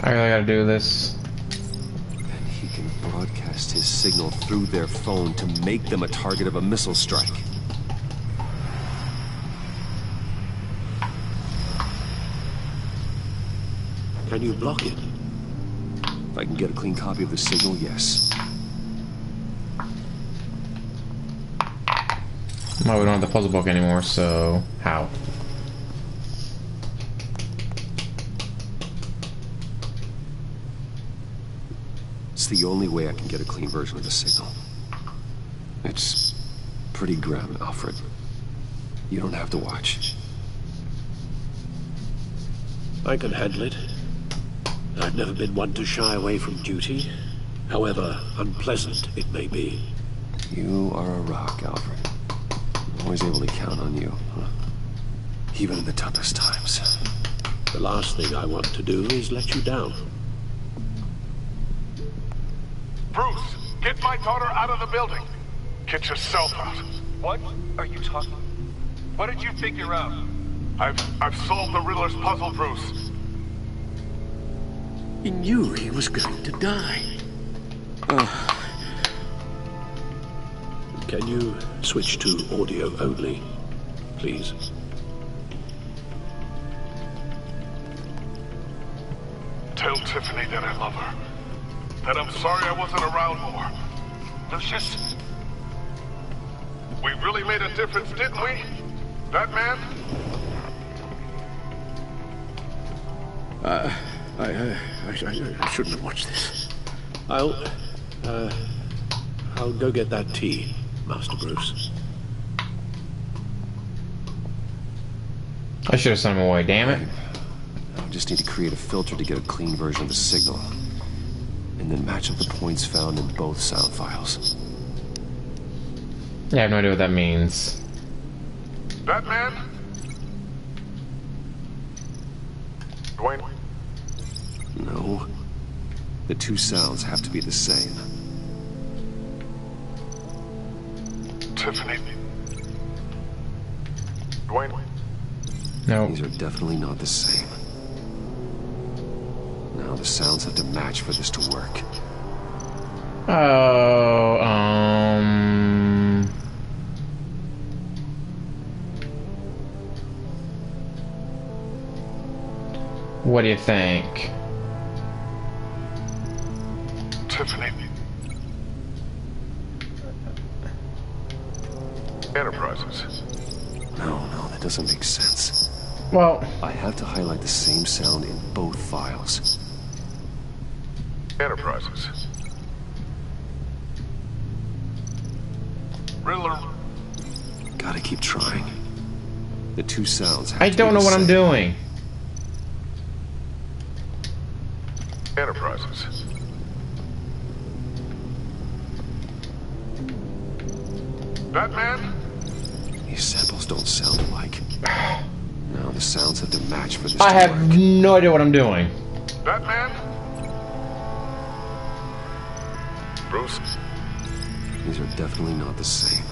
I really gotta do this. And he can broadcast his signal through their phone to make them a target of a missile strike. Can you block it? If I can get a clean copy of the signal, yes. Well, we don't have the puzzle book anymore, so how? It's the only way I can get a clean version of the signal. It's pretty grim, Alfred. You don't have to watch. I can handle it. I've never been one to shy away from duty, however unpleasant it may be. You are a rock, Alfred. I'm always able to count on you, huh? Even in the toughest times. The last thing I want to do is let you down. Bruce, get my daughter out of the building. Get yourself out. What are you talking? What did you figure out? I've solved the Riddler's puzzle, Bruce. He knew he was going to die. Can you switch to audio only, please? Tell Tiffany that I love her. That I'm sorry I wasn't around more. Lucius? We really made a difference, didn't we? Batman? I shouldn't have watched this. I'll go get that tea, Master Bruce. I should have sent him away, damn it. I just need to create a filter to get a clean version of the signal. And then match up the points found in both sound files. Yeah, I have no idea what that means. Batman? Dwayne? No. The two sounds have to be the same. Tiffany? Dwayne? No. These are definitely not the same. Now the sounds have to match for this to work. Oh, what do you think? Tiffany. Enterprises. No, that doesn't make sense. Well, I have to highlight the same sound in both files. Enterprises. Riddler. Gotta keep trying. The two sounds have I to don't be know the what I'm same. doing. Enterprises. Batman? These samples don't sound alike. Now the sounds have to match for this I to have work. no idea what I'm doing. Batman? Bruce? These are definitely not the same.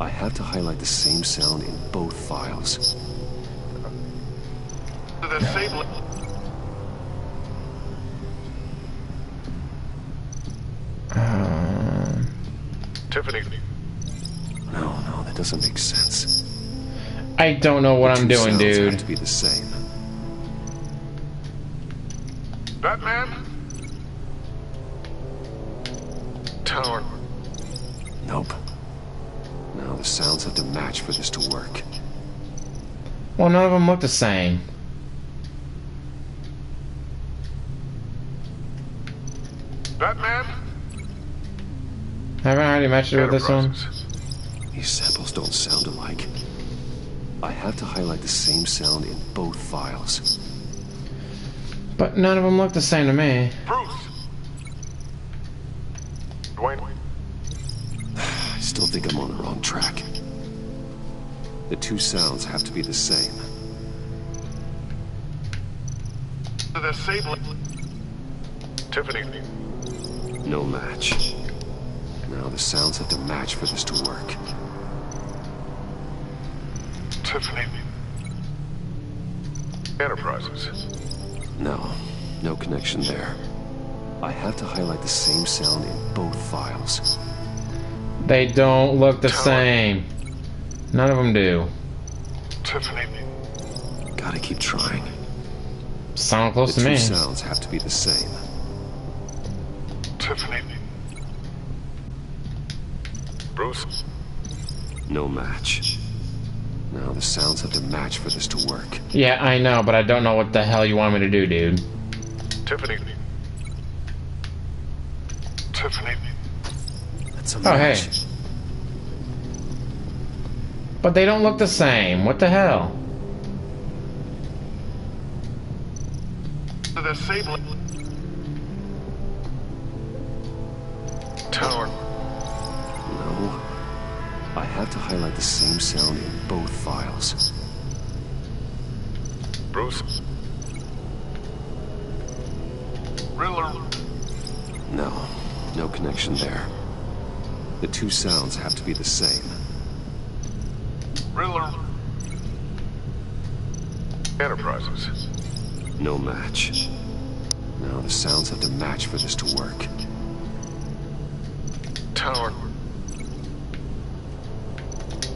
I have to highlight the same sound in both files. The same... Tiffany. No, that doesn't make sense. I don't know what The I'm two doing, sounds dude. have to be the same. Batman? Tower. Nope. Now the sounds have to match for this to work. Well, none of them look the same. Batman? Haven't I already matched it with this one? These samples don't sound alike. I have to highlight the same sound in both files. But none of them look the same to me. Bruce! Dwayne? I still think I'm on the wrong track. The two sounds have to be the same. The same... Tiffany. No match. Now the sounds have to match for this to work. Tiffany. Enterprises. No connection there. I have to highlight the same sound in both files. They don't look the same. None of them do. Tiffany. Gotta keep trying. Sound close The to two me. sounds have to be the same. Tiffany. Bruce. No match. Now the sounds have to match for this to work. Yeah, I know, but I don't know what the hell you want me to do, dude. Tiffany. Tiffany. That's a Oh, hey. match. But they don't look the same. What the hell? The same... Tower. No. I have to highlight the same sound in both files. Bruce. Riddler. No connection there. The two sounds have to be the same. Riddler. Enterprises. No match. Now the sounds have to match for this to work. Tower.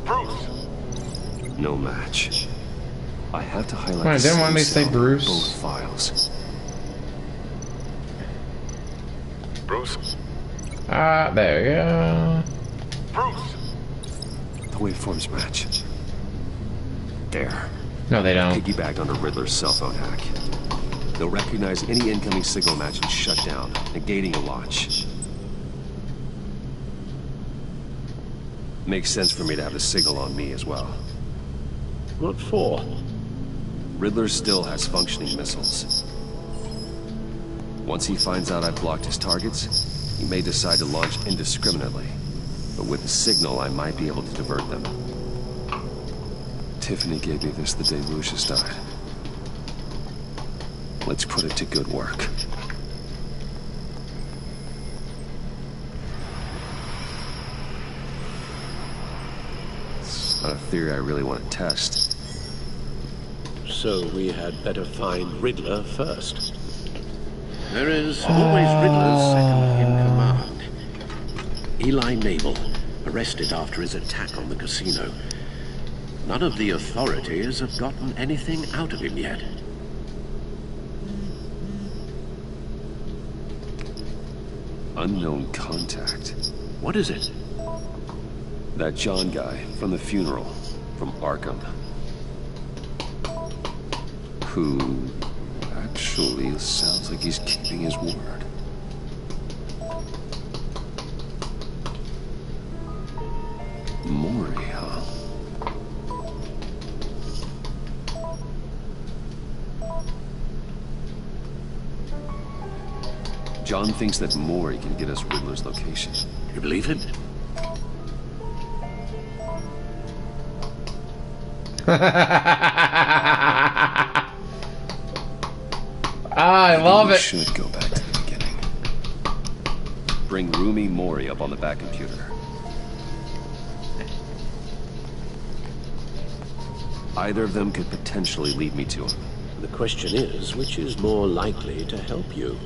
Bruce. No match. I have to highlight Wait, the didn't same one of these say sound in Bruce? both files. Bruce. There we go. Bruce. The waveforms match. There. No, they don't. Piggybacked on a Riddler's cell phone hack. They'll recognize any incoming signal match and shut down, negating a launch. Makes sense for me to have the signal on me as well. What for? Riddler still has functioning missiles. Once he finds out I've blocked his targets, he may decide to launch indiscriminately. But with the signal, I might be able to divert them. Tiffany gave me this the day Lucius died. Let's put it to good work. theory I really want to test. So we had better find Riddler first. There is always Riddler's second-in-command. Eli Mabel, arrested after his attack on the casino. None of the authorities have gotten anything out of him yet. Unknown contact. What is it? That John guy from the funeral, from Arkham. Who actually sounds like he's keeping his word. Mori, huh? John thinks that Mori can get us Riddler's location. You believe him? I love it. Should go back to the beginning. Bring Rumi Mori up on the back computer. Either of them could potentially lead me to him. The question is, which is more likely to help you?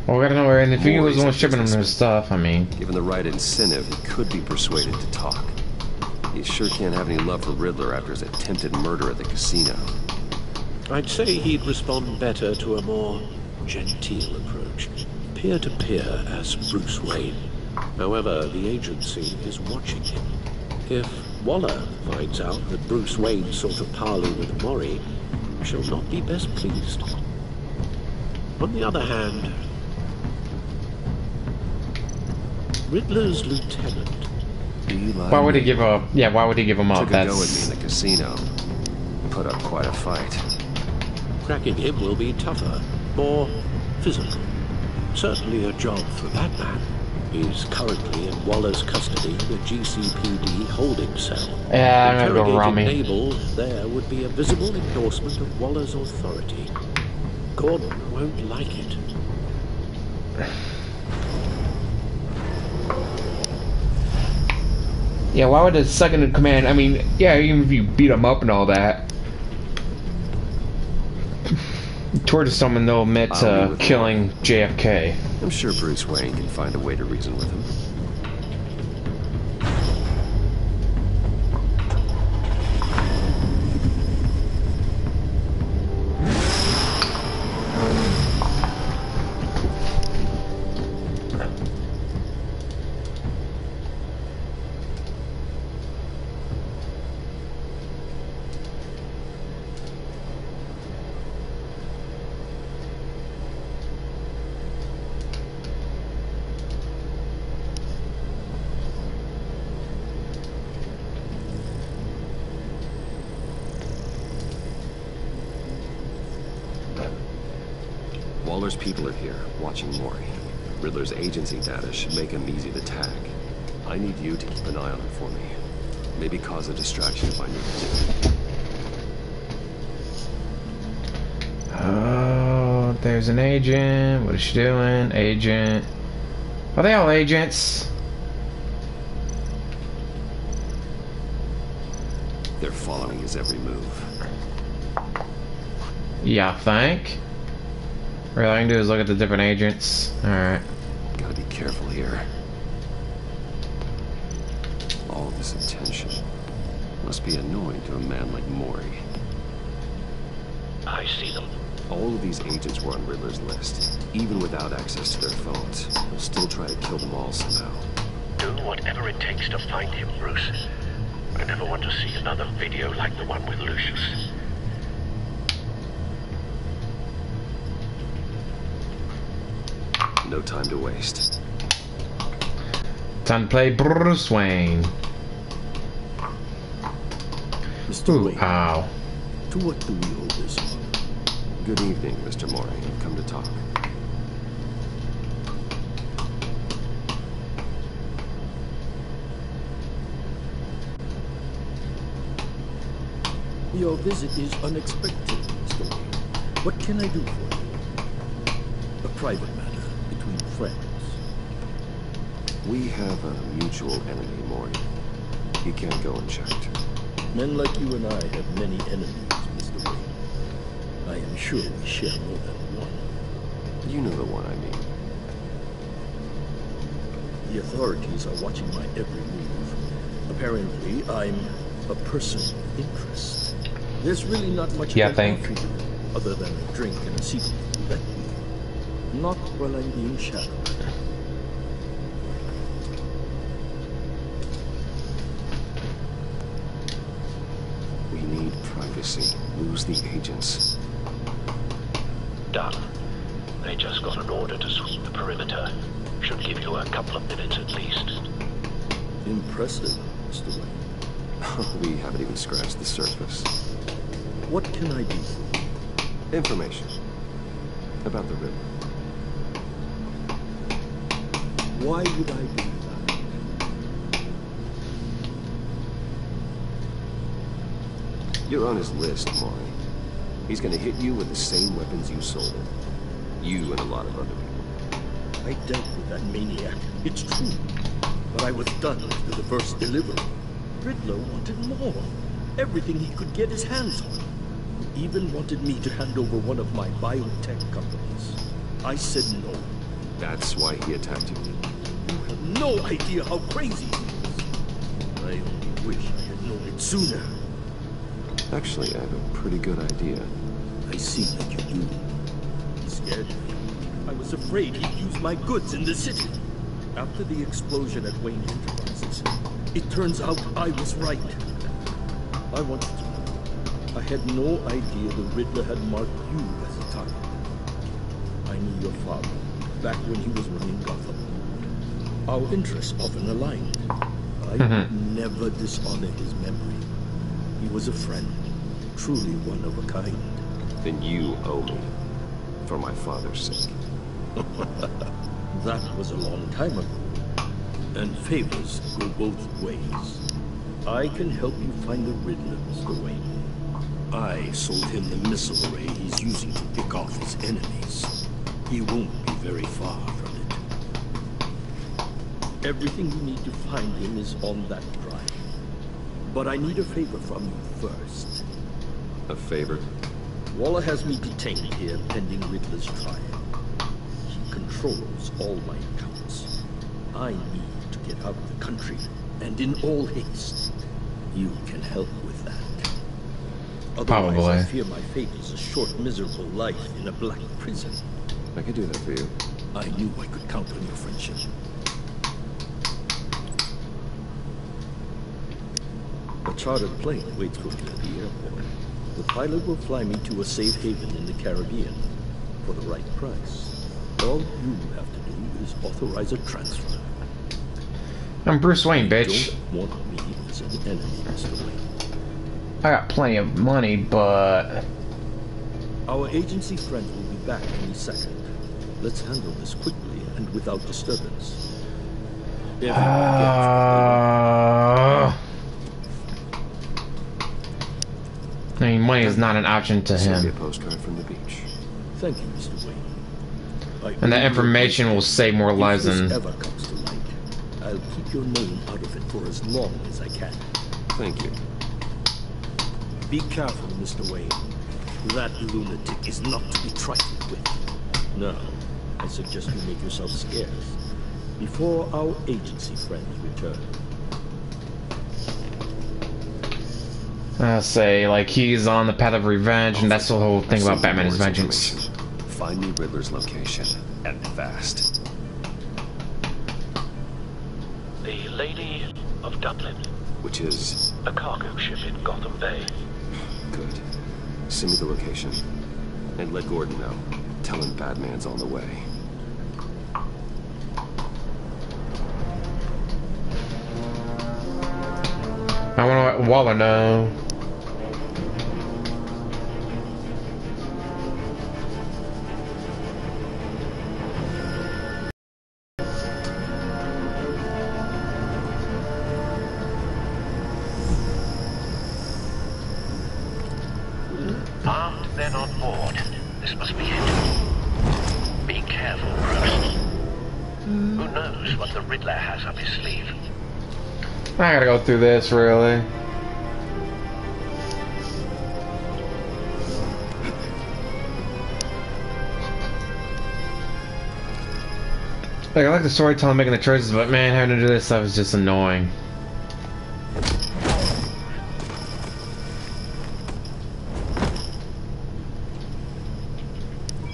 Well, we gotta know where, and if he was the one shipping him his stuff, I mean. Given the right incentive, he could be persuaded to talk. He sure can't have any love for Riddler after his attempted murder at the casino. I'd say he'd respond better to a more genteel approach. Peer-to-peer as Bruce Wayne. However, the agency is watching him. If Waller finds out that Bruce Wayne sought a parley with Mori, she'll not be best pleased. On the other hand, Riddler's lieutenant. Why would he give up? Yeah, why would he give him up? Took a go at me in the casino. Put up quite a fight. Cracking him will be tougher, more physical. Certainly a job for that man. He's currently in Waller's custody, the GCPD holding cell. Yeah, I'm gonna go Rami. Mabel there would be a visible endorsement of Waller's authority. Gordon won't like it. Yeah, why would the second in command? I mean, yeah, even if you beat him up and all that, towards someone they'll admit to killing JFK. I'm sure Bruce Wayne can find a way to reason with him. Waller's people are here, watching Mori. Riddler's agency data should make him easy to tag. I need you to keep an eye on him for me. Maybe cause a distraction if I need to. Oh, there's an agent. What is she doing? Agent. Are they all agents? They're following his every move. Yeah, I think. All I can do is look at the different agents. Alright. Gotta be careful here. All this attention must be annoying to a man like Mori. I see them. All of these agents were on Riddler's list. Even without access to their phones, he'll still try to kill them all somehow. Do whatever it takes to find him, Bruce. I never want to see another video like the one with Lucius. No time to waste. Time to play Bruce Wayne. Mr. Wayne. Ow. To what do we owe this honor? Good evening, Mr. Mori. I've come to talk. Your visit is unexpected, Mr. Wayne. What can I do for you? A private matter between friends. We have a mutual enemy, Mori. He can't go unchecked. Men like you and I have many enemies, Mr. Wayne. I am sure we share more than one. You know the one I mean. The authorities are watching my every move. Apparently, I'm a person of interest. There's really not much I can offer you, other than a drink and a secret. Not while I'm being shadowed. We need privacy. Lose the agents. Done. They just got an order to sweep the perimeter. Should give you a couple of minutes at least. Impressive, Mr. Wayne. We haven't even scratched the surface. What can I do? Information. About the river. Why would I do that? You're on his list, Maury. He's gonna hit you with the same weapons you sold him. You and a lot of other people. I dealt with that maniac, it's true. But I was done after the first delivery. Riddler wanted more. Everything he could get his hands on. He even wanted me to hand over one of my biotech companies. I said no. That's why he attacked you. You have no idea how crazy he is. I only wish I had known it sooner. Actually, I have a pretty good idea. I see that you do. He scared me. I was afraid he'd use my goods in the city. After the explosion at Wayne Enterprises, it turns out I was right. I wanted to know. I had no idea the Riddler had marked you as a target. I knew your father back when he was running Gotham. Our interests often aligned. I would never dishonor his memory. He was a friend, truly one of a kind. Then you owe me, for my father's sake. That was a long time ago. And favors go both ways. I can help you find the Riddler, Mr. Wayne. I sold him the missile array he's using to pick off his enemies. He won't be very far from it. Everything you need to find him is on that drive. But I need a favor from you first. A favor? Waller has me detained here pending Riddler's trial. He controls all my accounts. I need to get out of the country, and in all haste. You can help with that. Otherwise, Probably. I fear my fate is a short, miserable life in a black prison. I could do that for you. I knew I could count on your friendship. A chartered plane waits for me at the airport. The pilot will fly me to a safe haven in the Caribbean for the right price. All you have to do is authorize a transfer. I'm Bruce Wayne, bitch. You don't want me as an enemy, Mr. Wayne. I got plenty of money, but... Our agency friends will be back any second. Let's handle this quickly and without disturbance. I mean, money is not an option to Send me him. a postcard from the beach. Thank you, Mr. Wayne. And that information will save more lives If than... this ever comes to light, I'll keep your name out of it for as long as I can. Thank you. Be careful, Mr. Wayne. That lunatic is not to be trifled with. Now, I suggest you make yourself scarce before our agency friends return. I say, like, he's on the path of revenge, and that's the whole thing about Batman is vengeance. Find me Riddler's location, and fast. The Lady of Dublin. Which is? A cargo ship in Gotham Bay. Good. Send me the location. And let Gordon know. Tell him Batman's on the way. I want to let Waller know. Armed men on board. This must be it. Be careful, Bruce. Who knows what the Riddler has up his sleeve? I gotta go through this, really. Like, I like the storytelling, making the choices, but man, having to do this stuff is just annoying.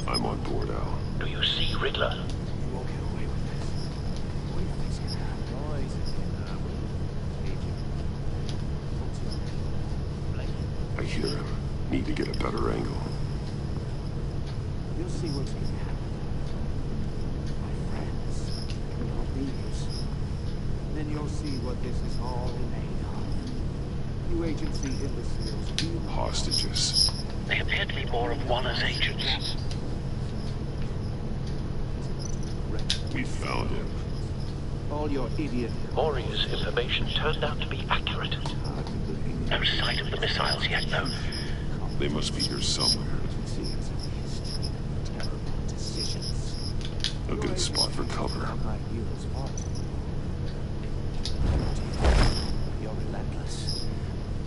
I'm on board, Al. Do you see Riddler? I hear him. Need to get a better angle. You'll see what's going to happen. My friends, your leaders. Then you'll see what this is all made of. You agency imbeciles, you... Hostages. They appear to be more of Waller's agents. We found him. All your idiot... Maury's information turned out to be accurate. No sight of the missiles yet, though. They must be here somewhere. A good spot for cover. You're relentless.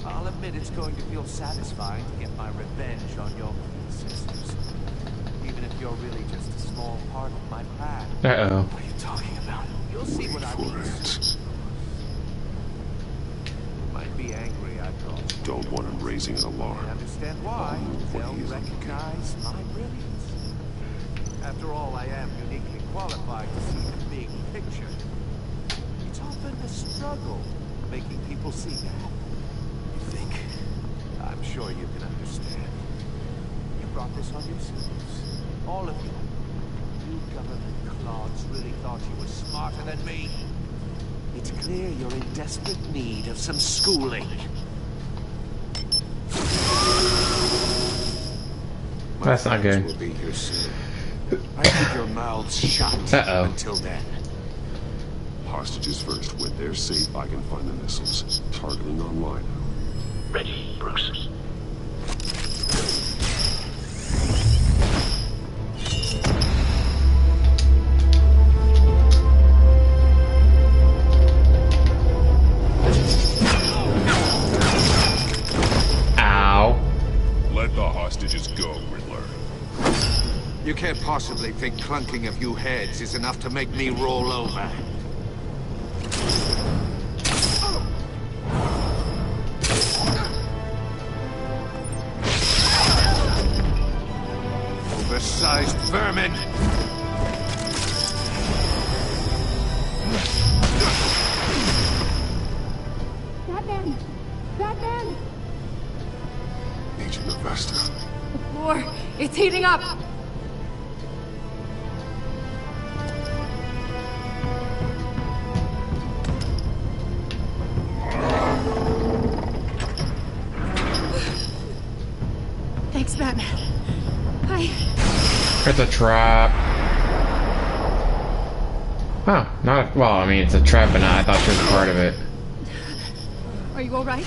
I'll admit it's going to feel satisfying to get my revenge on your ancestors. Even if you're really just a small part of my plan. Uh-oh. What are you talking about? You'll see what I mean. Might be angry, I thought. Don't want him raising an alarm. I understand why. They'll recognize my brilliance. After all, I am uniquely qualified to see the big picture. It's often a struggle making people see that. You think? I'm sure you can understand. You brought this on yourselves. All of you. You government clods really thought you were smarter than me. It's clear you're in desperate need of some schooling. That's not good. Will be here soon. I keep your mouths shut until then. Hostages first. When they're safe, I can find the missiles. Targeting online. Ready, Bruce. Ow. Let the hostages go, Riddler. You can't possibly think clunking a few heads is enough to make me roll over. Oversized vermin! Batman! Batman! Agent Avesta. The floor, it's heating up! Thanks, Batman. It's a trap. Oh, not a, well, I mean, it's a trap, but not, I thought she was a part of it. Are you alright?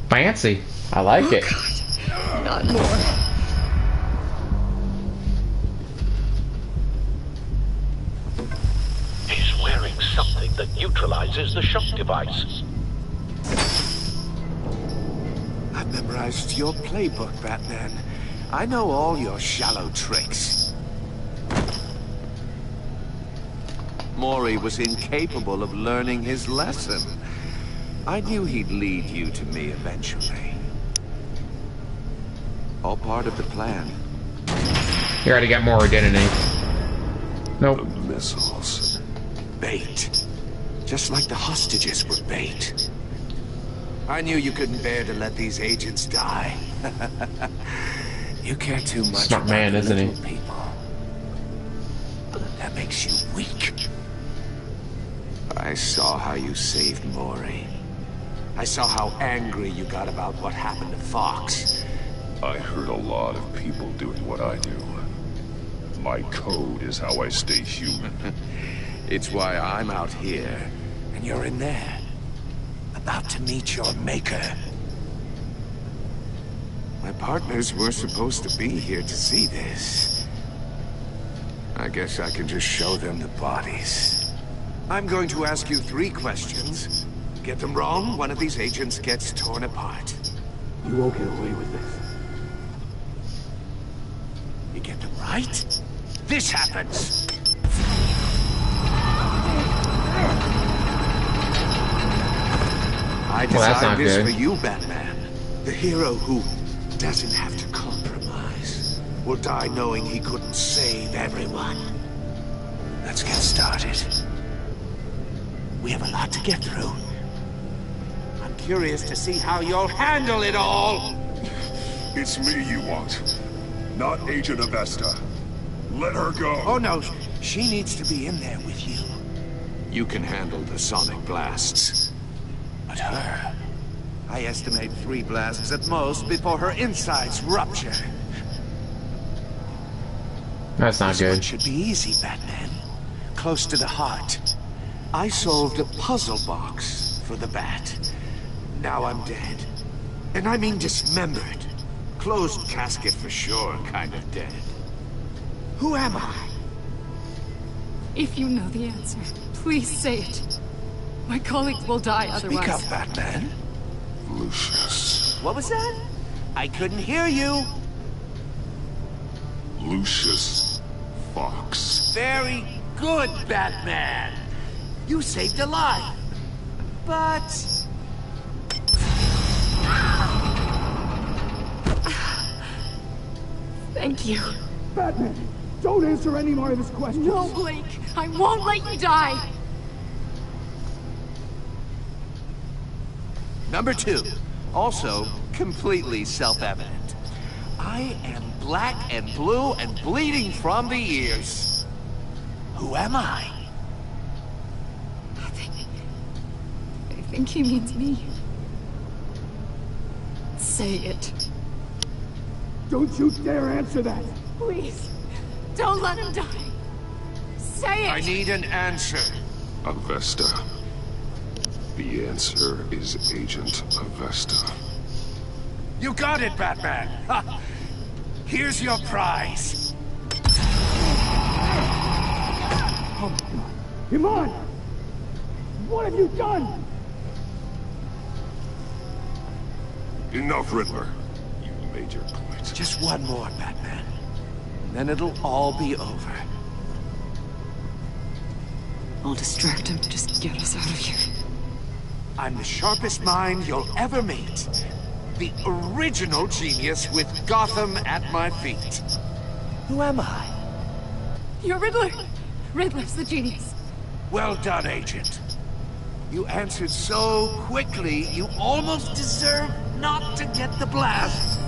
Fancy. I like it. God. Not more. He's wearing something that neutralizes the shock device. I've memorized your playbook, Batman. I know all your shallow tricks. Maury was incapable of learning his lesson. I knew he'd lead you to me eventually. All part of the plan. You already got more identity. Nope. The missiles. Bait. Just like the hostages were bait. I knew you couldn't bear to let these agents die. You care too much Smart about man, the isn't he? little people. That makes you weak. I saw how you saved Maury. I saw how angry you got about what happened to Fox. I heard a lot of people doing what I do. My code is how I stay human. It's why I'm out here, and you're in there. about to meet your maker. My partners were supposed to be here to see this. I guess I can just show them the bodies. I'm going to ask you 3 questions. Get them wrong, one of these agents gets torn apart. You won't get away with this. You get them right, this happens. I designed this for you, Batman. The hero who doesn't have to compromise will die knowing he couldn't save everyone. Let's get started. We have a lot to get through. I'm curious to see how you'll handle it all. It's me you want, not Agent Avesta. Let her go. Oh no, she needs to be in there with you. You can handle the sonic blasts. But her, I estimate 3 blasts at most before her insides rupture. That's not good. This should be easy, Batman. Close to the heart. I solved a puzzle box for the Bat. Now I'm dead. And I mean dismembered. Closed casket for sure, kind of dead. Who am I? If you know the answer, please say it. My colleagues will die otherwise. Speak up, Batman. Lucius. What was that? I couldn't hear you. Lucius Fox. Very good, Batman. You saved a life. But... Thank you. Batman, don't answer any more of his questions. No, Blake. I won't let you die. Number 2. Also, completely self-evident. I am black and blue and bleeding from the ears. Who am I? I think he means me. Say it. Don't you dare answer that! Please, don't let him die. Say it! I need an answer. Avesta. The answer is Agent Avesta. You got it, Batman! Ha. Here's your prize. Oh my God. Iman! What have you done? Enough, Riddler. You made your point. Just one more, Batman. And then it'll all be over. I'll distract him. Just get us out of here. I'm the sharpest mind you'll ever meet. The original genius with Gotham at my feet. Who am I? You're Riddler. Riddler's the genius. Well done, Agent. You answered so quickly, you almost deserve not to get the blast.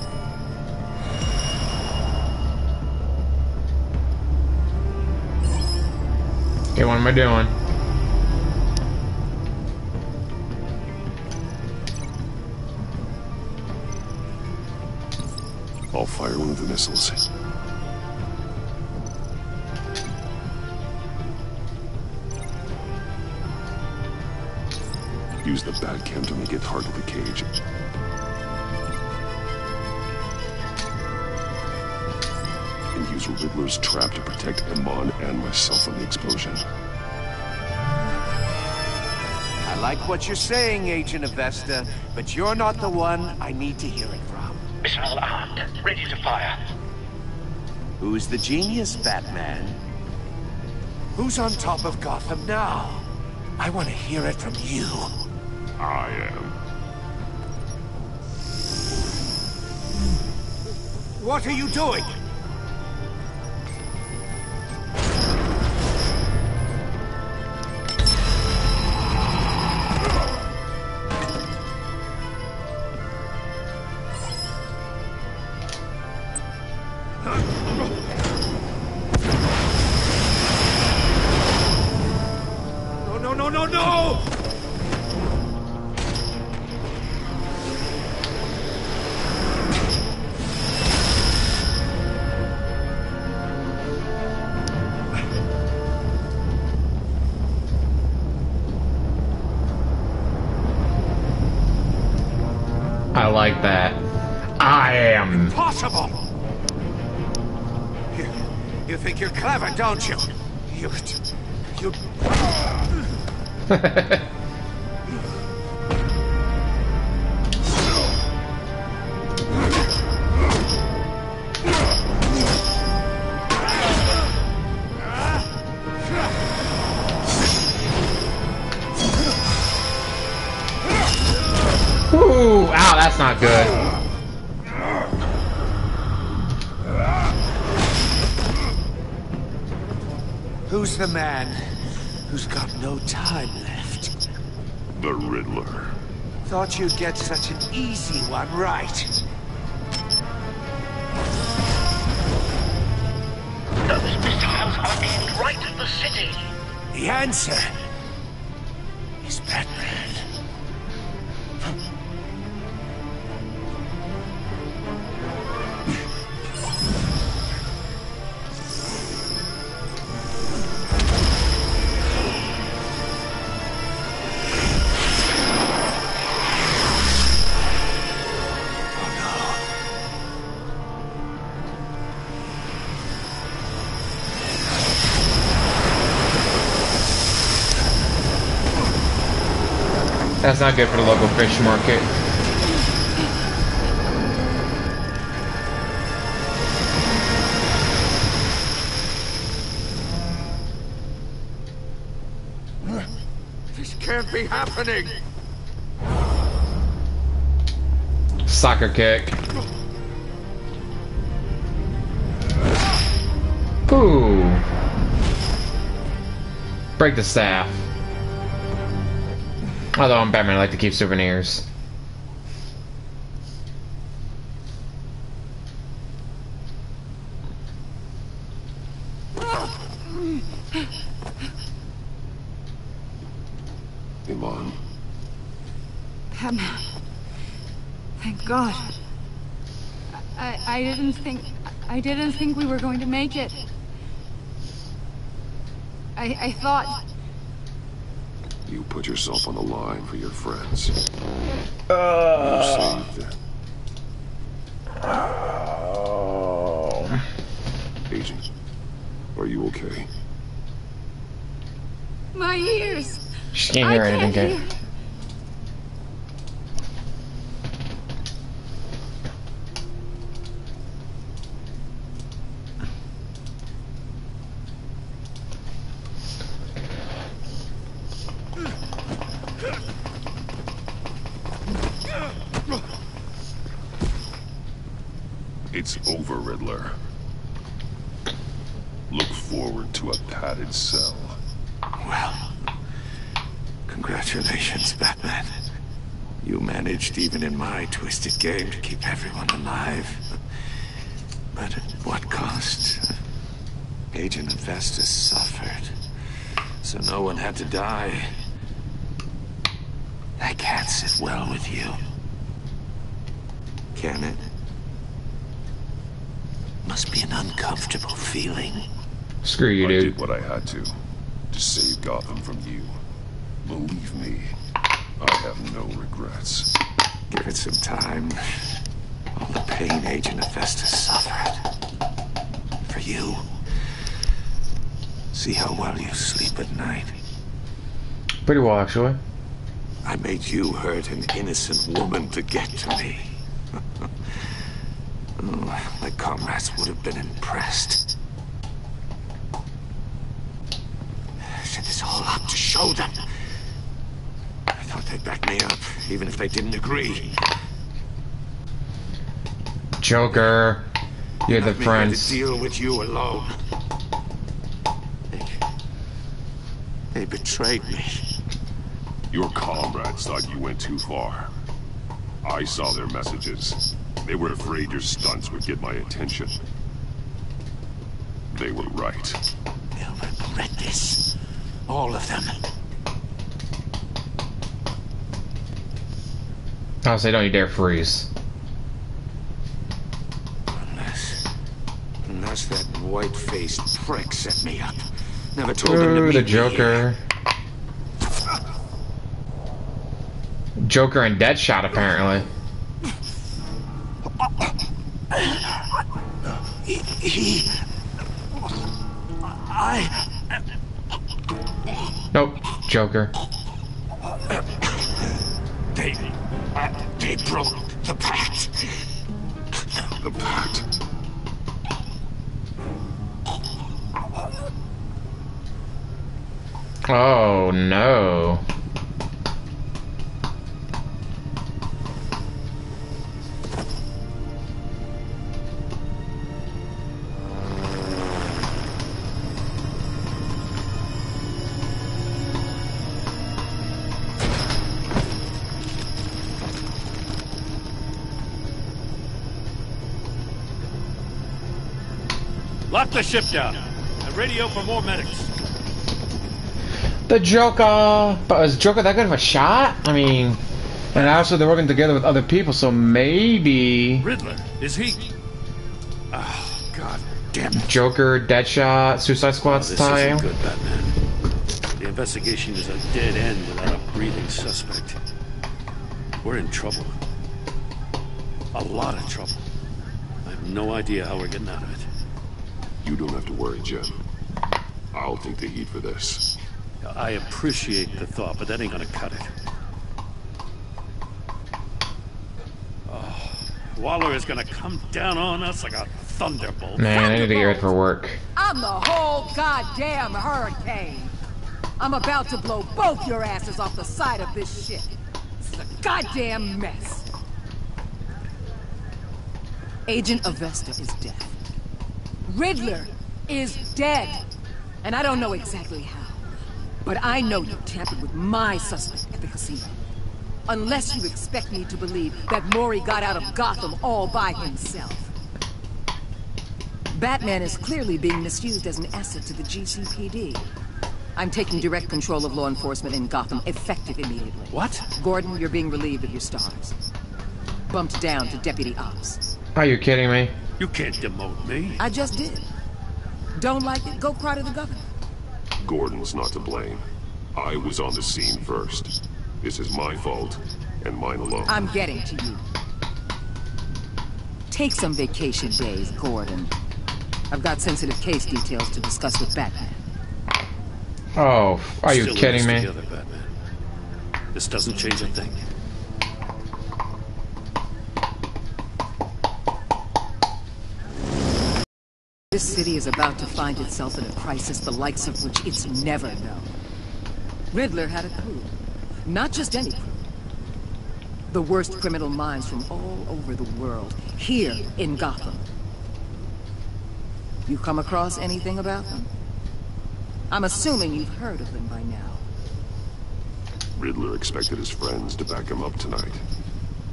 Okay, what am I doing? I'll fire one of the missiles. Use the Batcam to make it hard to the cage. And use Riddler's trap to protect Iman and myself from the explosion. I like what you're saying, Agent Avesta, but you're not the one I need to hear it from. Missile armed, ready to fire. Who's the genius, Batman? Who's on top of Gotham now? I want to hear it from you. I am. What are you doing? No! I like that. I am. Impossible! You think you're clever, don't you? You... Ooh, ow, that's not good. Who's the man who's got no time left? The Riddler. Thought you'd get such an easy one right. Those missiles are aimed right at the city. The answer is Batman. That's not good for the local fish market. This can't be happening. Soccer kick. Ooh. Break the staff. Although I'm Batman, I like to keep souvenirs. Iman. Batman. Thank God. I didn't think we were going to make it. I thought... You put yourself on the line for your friends. You saved them. Agent, are you okay? My ears! She can't hear anything, Kate. It's over, Riddler. Look forward to a padded cell. Well, congratulations, Batman. You managed, even in my twisted game, to keep everyone alive. But at what cost? Agent Hephaestus suffered, so no one had to die. That can't sit well with you. Can it? Must be an uncomfortable feeling. Screw you, dude. I did what I had to save Gotham from you. Believe me, I have no regrets. Give it some time. All the pain Agent Hephaestus suffered. For you. See how well you sleep at night. Pretty well, actually. I made you hurt an innocent woman to get to me. Oh, my comrades would have been impressed. I set this all up to show them. I thought they'd back me up, even if they didn't agree. Joker, you're the prince. To deal with you alone. They betrayed me. Your comrades thought you went too far. I saw their messages. They were afraid your stunts would get my attention. They were right. They'll regret this. All of them. I'll say don't you dare freeze. Unless that white-faced prick set me up. Never told him to meet the Joker. Joker and Deadshot, apparently. Nope, Joker. They broke the pact. The pact? Oh no. Lock the ship down. And radio for more medics. The Joker! But is Joker that good of a shot? I mean... And also they're working together with other people, so maybe... Riddler, is he... Oh, God damn it. Joker, Deadshot, Suicide Squad This style? isn't good, Batman. The investigation is a dead end without a breathing suspect. We're in trouble. A lot of trouble. I have no idea how we're getting out of it. You don't have to worry, Jim. I'll take the heat for this. I appreciate the thought, but that ain't gonna cut it. Oh, Waller is gonna come down on us like a thunderbolt. Man, I need to get ready for work. I'm the whole goddamn hurricane. I'm about to blow both your asses off the side of this ship. This is a goddamn mess. Agent Avesta is dead. Riddler is dead. And I don't know exactly how. But I know you tampered with my suspect at the casino. Unless you expect me to believe that Mori got out of Gotham all by himself. Batman is clearly being misused as an asset to the GCPD. I'm taking direct control of law enforcement in Gotham, effective immediately. What? Gordon, you're being relieved of your stars. Bumped down to Deputy Ops. Are you kidding me? You can't demote me. I just did. Don't like it? Go cry to the governor. Gordon's not to blame. I was on the scene first. This is my fault, and mine alone. I'm getting to you. Take some vacation days, Gordon. I've got sensitive case details to discuss with Batman. Oh, are you Still kidding me? Together, Batman. This doesn't change a thing. This city is about to find itself in a crisis the likes of which it's never known. Riddler had a crew. Not just any crew. The worst criminal minds from all over the world, here in Gotham. You come across anything about them? I'm assuming you've heard of them by now. Riddler expected his friends to back him up tonight.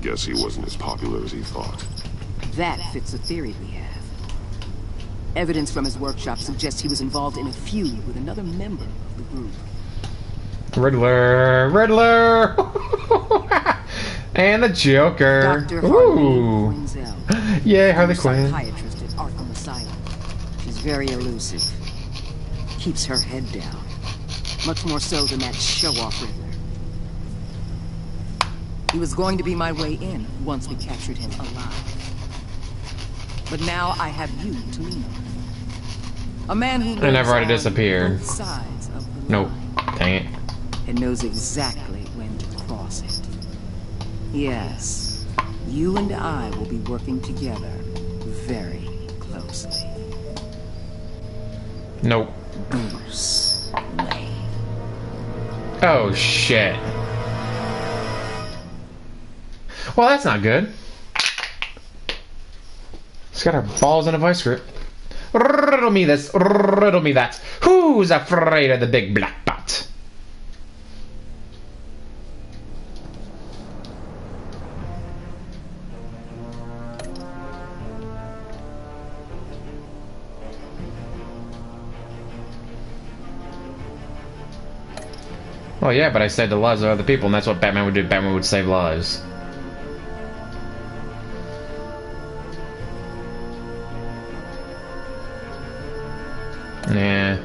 Guess he wasn't as popular as he thought. That fits a theory we have. Evidence from his workshop suggests he was involved in a feud with another member of the group. Riddler! Riddler! And the Joker! Dr. Ooh! Quinzel. Yay, Harley Quinn. Psychiatrist at Arkham Asylum. She's very elusive. Keeps her head down. Much more so than that show-off Riddler. He was going to be my way in once we captured him alive. But now I have you to lean on. A man who I never already disappeared. both sides of the Nope. line Dang it. and knows exactly when to cross it. Yes, you and I will be working together very closely. Nope. Bruce Wayne. Oh, shit. Well, that's not good. She's got her balls in a vice grip. Riddle me this, riddle me that. Who's afraid of the big black bat? Well, yeah, but I saved the lives of other people, and that's what Batman would do. Batman would save lives. Nah.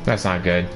That's not good.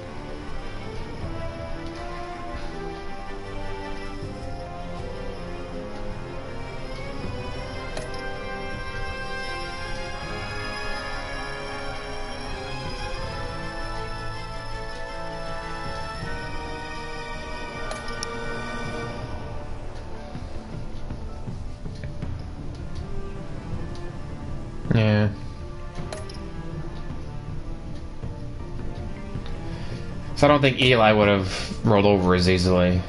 So I don't think Eli would have rolled over as easily.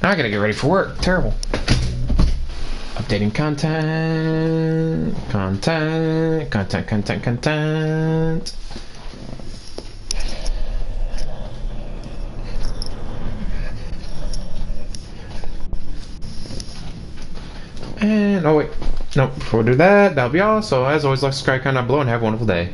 Now I gotta get ready for work. Terrible. Updating content. Content. And, oh wait. Nope, before we do that, that'll be all. So as always, like, subscribe, comment down below, and have a wonderful day.